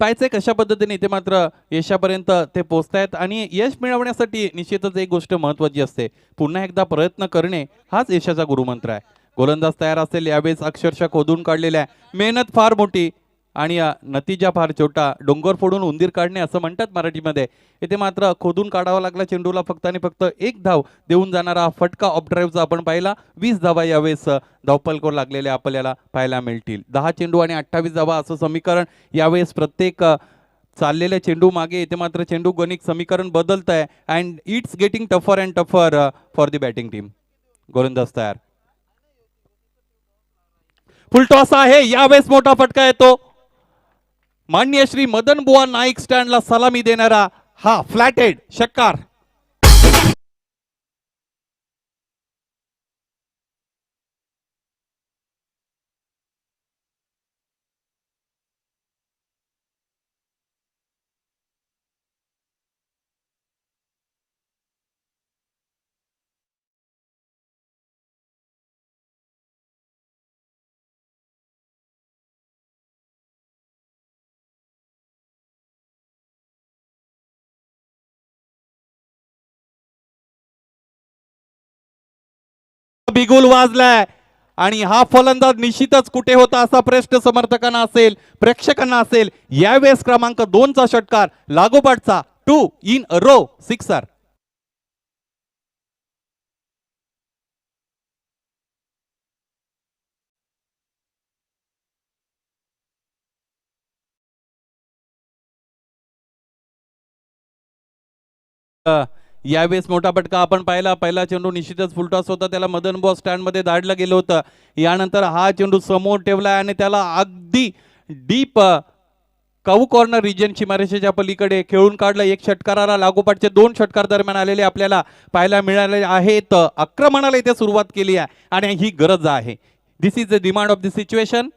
पाहायचंय कशा पद्धतीने इथे मात्र यशापर्यंत ते पोहोचतायत आणि यश मिळवण्यासाठी निश्चितच एक गोष्ट महत्त्वाची असते, पुन्हा एकदा प्रयत्न करणे हाच यशाचा गुरुमंत्र आहे. गोलंदाज तयार असेल. यावेळेस अक्षरशः खोदून काढलेल्या मेहनत फार मोठी आणि नतीजा फार छोटा. डोंगर फोडून उंदीर काढणे असं म्हणतात मराठीमध्ये. इथे मात्र खोदून काढावा लागला चेंडूला. फक्त आणि फक्त 1 धाव देऊन जाणारा फटका ऑफ ड्राईव्हचा आपण पाहिला. 20 धावा यावेळेस धावफलकावर लागलेल्या आपल्याला पाहायला मिळतील. 10 चेंडू आणि 28 धावा असं समीकरण. यावेळेस प्रत्येक चाललेल्या चेंडू मागे इथे मात्र चेंडू गणित समीकरण बदलत आहे and it's getting tougher and tougher for the batting team. गोलंदाज तयार. फुल टॉस आहे. यावेळेस मोठा फटका येतो. मान्य श्री मदन बुवा नाईक स्टँडला सलामी देणारा हा फ्लॅटेड षटकार. बिगुल वाजलाय आणि हा फलंदाज निश्चितच कुठे होता असा प्रश्न समर्थकांना असेल, प्रेक्षकांना असेल. यावेळेस क्रमांक 2चा षटकार लागोपाठचा 2 इन अ रो सिक्सर. यावेळेस मोठा फटका आपण पाहिला. पहिला चेंडू निश्चितच फुलटॉस होता, त्याला मदन बॉस स्टँड मध्ये धाडलं गेलं होतं. यानंतर हा चेंडू समोर ठेवलाय आणि त्याला अगदी डीप काऊ कॉर्नर रिजन सीमारेषेच्या पलीकडे खेळून काढलं. 1 षटकाराला लागोपाठचे 2 षटकार दरम्यान आलेले आपल्याला पाहायला मिळाले आहेत. आक्रमणाला इथे सुरुवात केली आहे आणि ही गरज आहे. This is the demand of the situation.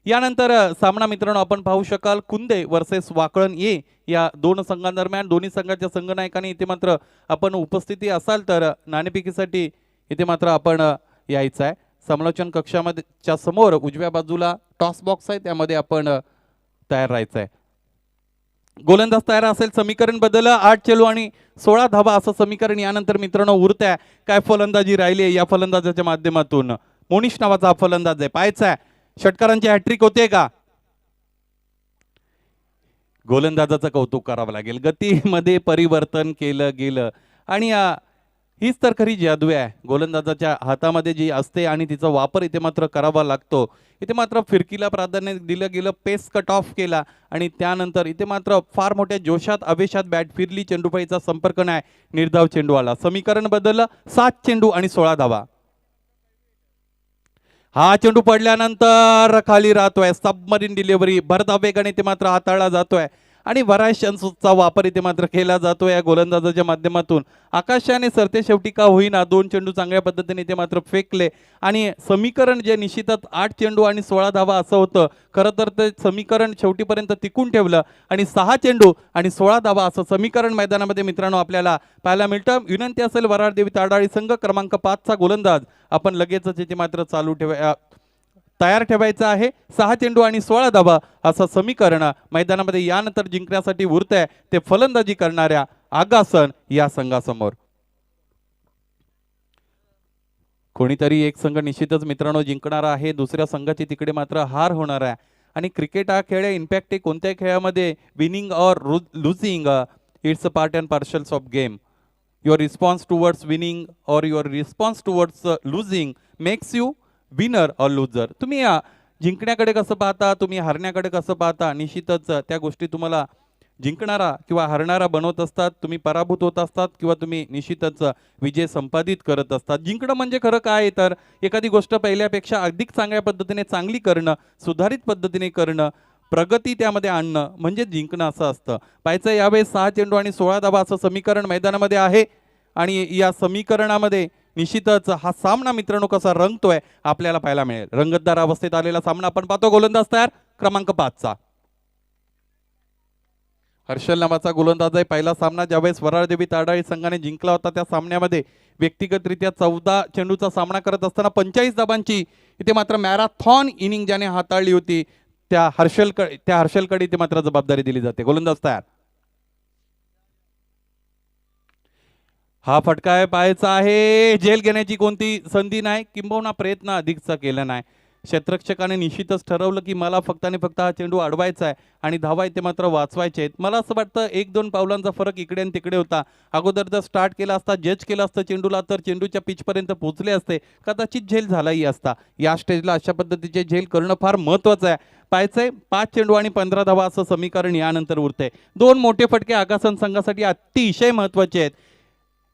यानंतर सामना मित्रांनो आपण पाहू शकाल कुंदे वर्सेस वाकळण ए या 2 संघांदरम्यान. दोन्ही संघाच्या संघनायकांनी इथे मात्र आपण उपस्थिती असाल तर नाणेफेकीसाठी इथे मात्र आपण यायचं आहे. समालोचन कक्षामध्ये समोर उजव्या बाजूला टॉस बॉक्स आहे, त्यामध्ये आपण तयार राहायचं आहे. गोलंदाज तयार असेल. समीकरण बदललं. 8 चेंडू आणि 16 धावा असं समीकरण यानंतर मित्रांनो उरतंय. काय फलंदाजी राहिली या फलंदाजाच्या माध्यमातून. मोनिश नावाचा हा फलंदाज आहे. पाहायचा आहे षटकारांची हॅट्रिक होते का. गोलंदाजाचं कौतुक करावं लागेल. गतीमध्ये परिवर्तन केलं गेलं आणि हीच तर खरी जादू आहे गोलंदाजाच्या हातामध्ये जी असते आणि तिचा वापर इथे मात्र करावा लागतो. इथे मात्र फिरकीला प्राधान्य दिलं गेलं, पेस कट ऑफ केला आणि त्यानंतर इथे मात्र फार मोठ्या जोशात आवेशात बॅट फिरली, चेंडूपाईचा संपर्क नाही, निर्धाव चेंडू आला. समीकरण बदललं, 7 चेंडू आणि 16 धावा. हा चेंडू पडल्यानंतर खाली राहतोय, सबमरीन डिलिव्हरी भरधाव वेगाने ते मात्र हाताळला जातोय आणि व्हरायशन्सचा वापर इथे मात्र केला जातो या गोलंदाजाच्या माध्यमातून. आकाशाने सरते शेवटी का होईना 2 चेंडू चांगल्या पद्धतीने ते मात्र फेकले आणि समीकरण जे निश्चितच 8 चेंडू आणि 16 धावा असं होतं. खरं तर ते समीकरण शेवटीपर्यंत टिकून ठेवलं आणि 6 चेंडू आणि 16 धावा असं समीकरण मैदानामध्ये मित्रांनो आपल्याला पाहायला मिळतं. विनंती असेल वराड देवी ताडाळी संघ क्रमांक 5चा गोलंदाज आपण लगेचच इथे मात्र चालू तयार ठेवायचं आहे. 6 चेंडू आणि 16 धावा असं समीकरण मैदानामध्ये यानंतर जिंकण्यासाठी उरतंय ते फलंदाजी करणाऱ्या आगासन या संघासमोर. कोणीतरी एक संघ निश्चितच मित्रांनो जिंकणार आहे, दुसऱ्या संघाची तिकडे मात्र हार होणार आहे. आणि क्रिकेट हा खेळ आहे, इम्पॅक्ट कोणत्याही खेळामध्ये विनिंग और losing it's a part and parcels of game. Your response towards winning और your response towards losing makes you winner और लुझर. तुम्ही जिंकण्याकडे कसं पाहता, तुम्ही हरण्याकडे कसं पाहता, निश्चितच त्या गोष्टी तुम्हाला जिंकणारा किंवा हरणारा बनवत असतात. तुम्ही पराभूत होत असतात किंवा तुम्ही निश्चितच विजय संपादित करत असतात. जिंकणं म्हणजे खरं काय तर एखादी गोष्ट पहिल्यापेक्षा अधिक चांगल्या पद्धतीने चांगली करणं, सुधारित पद्धतीने करणं, प्रगती त्यामध्ये आणणं म्हणजे जिंकणं असं असतं. पाहायचं यावेळेस 6 चेंडू आणि 16 धावा असं समीकरण मैदानामध्ये आहे आणि या समीकरणामध्ये निश्चितच हा सामना मित्रांनो कसा रंगतोय आपल्याला पाहायला मिळेल. रंगतदार अवस्थेत आलेला सामना आपण पाहतो. गोलंदाज तयार क्रमांक 5चा हर्षल नावाचा गोलंदाज आहे. पहिला सामना ज्यावेळेस वराळदेवी ताडाळी संघाने जिंकला होता त्या सामन्यामध्ये व्यक्तिगतरित्या 14 चेंडूचा सामना करत असताना 45 धाबांची इथे मात्र मॅराथॉन इनिंग ज्याने हाताळली होती त्या हर्षलकडे इथे मात्र जबाबदारी दिली जाते. गोलंदाज तयार. हा फटका आहे, पाहायचा आहे. झेल घेण्याची कोणती संधी नाही, किंबहुना प्रयत्न अधिकचा केला नाही. क्षेत्ररक्षकाने निश्चितच ठरवलं की मला फक्त आणि फक्त हा चेंडू अडवायचा आहे आणि धावा इथे मात्र वाचवायचे आहेत. मला असं वाटतं 1-2 पावलांचा फरक इकडे आणि तिकडे होता. अगोदर जर स्टार्ट केला असता, जज केलं असतं चेंडूला तर चेंडूच्या पिचपर्यंत पोहोचले असते, कदाचित झेल झालाही असता. या स्टेजला अशा पद्धतीचे झेल करणं फार महत्त्वाचं आहे. पाहायचंय 5 चेंडू आणि 15 धावा असं समीकरण यानंतर उरतंय. 2 मोठे फटके आगासन संघासाठी अतिशय महत्त्वाचे आहेत.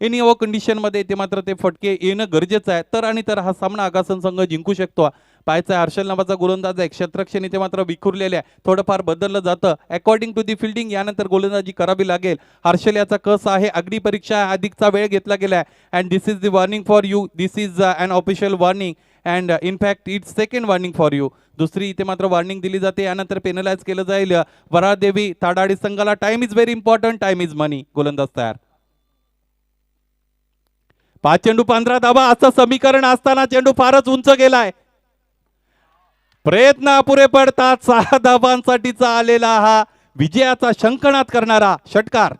एनी ओव्हर कंडिशनमध्ये ते मात्र ते फटके येणं गरजेचं आहे. तर आणि तर हा सामना आगासन संघ जिंकू शकतो. पाहायचा हर्षल नावाचा गोलंदाज आहे, क्षेत्ररक्षण इथे मात्र विखुरलेले आहे, थोडंफार बदललं जातं अकॉर्डिंग टू दी फिल्डिंग. यानंतर गोलंदाजी करावी लागेल. हर्षल याचा कस आहे, अग्नी परीक्षा अधिकचा वेळ घेतला गेला आहे and this is the warning for you. This is an official warning and in fact it's second warning for you. दुसरी इथे मात्र वॉर्निंग दिली जाते. यानंतर पेनलाइज केलं जाईल वराळदेवी ताडाळी संघाला. Time is very important, time is money. गोलंदाज तयार. 5 चेंडू 15 धावा असं समीकरण असताना चेंडू फारच उंच गेलाय. प्रयत्न अपुरे पडतात. 6 धावांसाठीचा आलेला हा विजयाचा शंखनाद करणारा षटकार.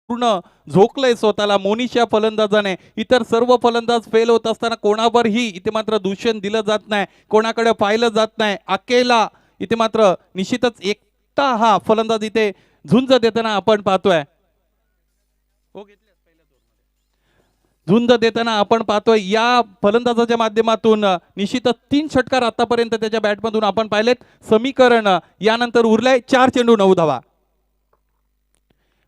पूर्ण झोकलंय स्वतःला मोनिशा फलंदाजाने. इतर सर्व फलंदाज फेल होत असताना कोणावरही इथे मात्र दूषण दिलं जात नाही, कोणाकडे पाहिलं जात नाही. अकेला इथे मात्र निश्चितच एकटा हा फलंदाज इथे झुंज देताना आपण पाहतोय. झुंज देताना आपण पाहतोय या फलंदाजाच्या माध्यमातून निश्चितच 3 षटकार आतापर्यंत त्याच्या बॅटमधून आपण पाहिलेत. समीकरण यानंतर उरलंय 4 चेंडू 9 धावा.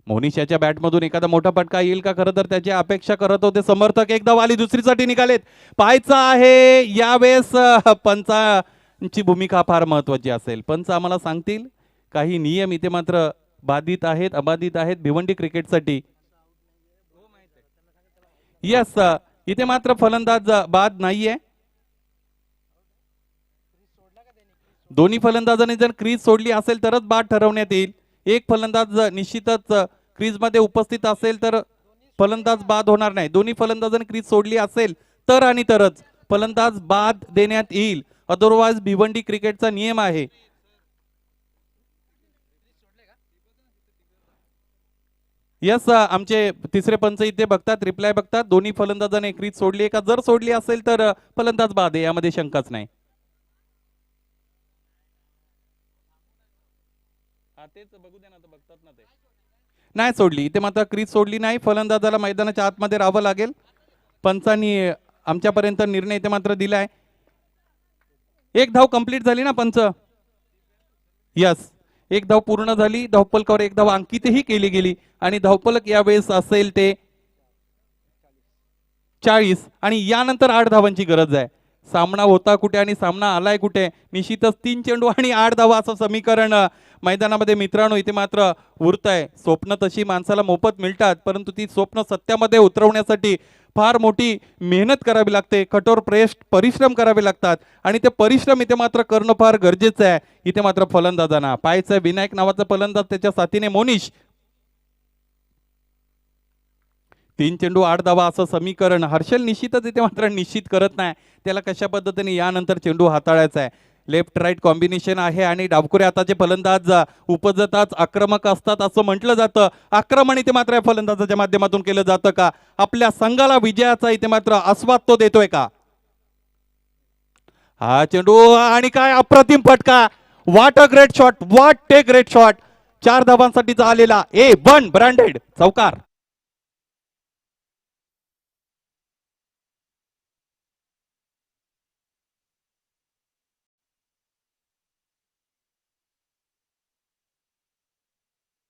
मोनिशाच्या बॅटमधून एखादा मोठा फटका येईल का, खरं तर त्याची अपेक्षा करत होते समर्थक. एकदा वाली दुसरीसाठी निघालेत. पाहायचा आहे यावेळेस पंचांची भूमिका फार महत्वाची असेल. पंच आम्हाला सांगतील काही नियम इथे मात्र बाधित आहेत, अबाधित आहेत भिवंडी क्रिकेटसाठी. यस, इथे मात्र फलंदाज बाद नाहीये. दोन्ही फलंदाजांनी जर क्रीज सोडली असेल तरच बाद ठरवण्यात येईल. एक फलंदाज निश्चितच क्रीज मध्ये उपस्थित असेल तर फलंदाज बाद होणार नाही. दोन्ही फलंदाजांनी क्रीज सोडली असेल तर आणि तरच फलंदाज बाद देण्यात येईल. अदरवाइज भिवंडी क्रिकेटचा नियम आहे. यस, आमचे तिसरे पंच इथे बघतात, रिप्लाय बघतात. दोन्ही फलंदाजाने क्रीज सोडली का, जर सोडली असेल तर फलंदाज बाद आहे, यामध्ये शंकाच नाही. नाही सोडली इथे मात्र क्रीज सोडली नाही. फलंदाजाला मैदानाच्या आतमध्ये राहावं लागेल. पंचांनी आमच्यापर्यंत निर्णय इथे मात्र दिलाय. एक धाव कंप्लीट झाली ना पंच. यस, एक धाव पूर्ण झाली. धावपलकावर एक धाव अंकितही केली गेली आणि धावपलक यावेळेस असेल ते 40 आणि यानंतर 8 धावांची गरज आहे. सामना होता कुठे आणि सामना आलाय कुठे. निश्चितच 3 चेंडू आणि 8 धावा असं समीकरण मैदानामध्ये मित्रांनो इथे मात्र उरत आहे. स्वप्न तशी माणसाला मोफत मिळतात, परंतु ती स्वप्न सत्यामध्ये उतरवण्यासाठी फार मोठी मेहनत करावी लागते. कठोर परिश्रम करावे लागतात आणि ते परिश्रम इथे मात्र करणं फार गरजेचं आहे. इथे मात्र फलंदाजांना पाहायचं विनायक नावाचा फलंदाज, त्याच्या साथीने मोनिश. 3 चेंडू 8 धावा असं समीकरण हर्षल निश्चितच इथे मात्र निश्चित करत नाही. त्याला कशा पद्धतीने यानंतर चेंडू हाताळायचा आहे. लेफ्ट राईट कॉम्बिनेशन आहे आणि डावखुरे हाताचे फलंदाज उपजताच आक्रमक असतात असं म्हटलं जातं. आक्रमण इथे मात्र फलंदाजाच्या माध्यमातून केलं जातं का? आपल्या संघाला विजयाचा इथे मात्र आस्वाद तो देतोय का? हा चेंडू आणि काय अप्रतिम फटका. What a great shot, what a great shot. 4 धावांसाठीचा आलेला A1 ब्रँडेड चौकार.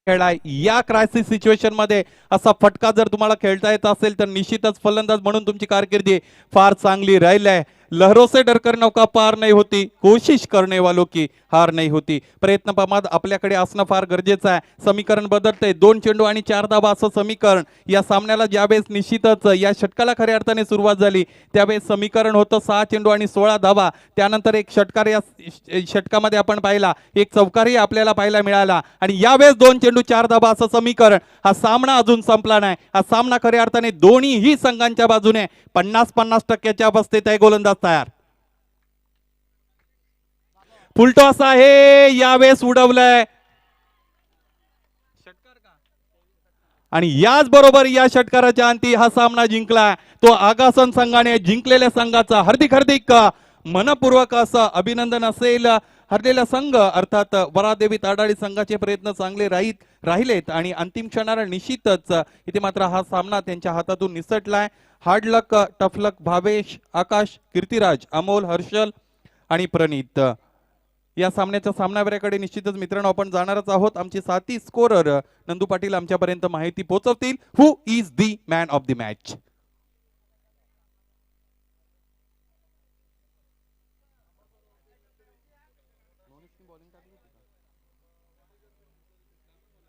खेळाय या क्रायसिस सिच्युएशन मध्ये असा फटका जर तुम्हाला खेळता येत असेल तर निश्चितच फलंदाज म्हणून तुमची कारकिर्दी फार चांगली राहील आहे. लहरों से डरकर नौका पार नहीं होती, कोशिश करने वालों की हार नहीं होती. प्रयत्न प्रमाद आपल्याकडे असणं फार गरजेचं आहे. समीकरण बदलते. 2 चेंडू आणि 4 धावा असं समीकरण. या सामन्याला ज्यावेळेस निश्चितच या षटकाला खऱ्या अर्थाने सुरुवात झाली त्यावेळेस समीकरण होतं 6 चेंडू आणि 16 धावा. त्यानंतर एक षटकार या षटकामध्ये आपण पाहिला, एक चौकारही आपल्याला पाहायला मिळाला आणि यावेळेस 2 चेंडू 4 धावा असं समीकरण. हा सामना अजून संपला नाही. हा सामना खऱ्या अर्थाने दोन्ही संघांच्या बाजूने 50-50% अवस्थेत आहे. गोलंदाज तयार. फुलटॉस आहे, यावेळेस उडवलंय आणि याच बरोबर या षटकाराच्या अंती हा सामना जिंकला. तो आगासन संघाने जिंकलेल्या संघाचा हार्दिक हार्दिक मनपूर्वक असं अभिनंदन असेल. हरलेला संघ अर्थात वरादेवी ताडाळी संघाचे प्रयत्न चांगले राहिलेत आणि अंतिम क्षणाला निश्चितच इथे मात्र हा सामना त्यांच्या हातातून निसटलाय. हार्ड लक, टफ लक भावेश, आकाश, कीर्तिराज, अमोल, हर्षल आणि प्रणित. या सामन्याच्या सामनावीराकडे निश्चितच मित्रांनो आपण जाणारच आहोत. आमचे साथी स्कोरर नंदू पाटील आमच्यापर्यंत माहिती पोहोचवतील. Who is the man of the match?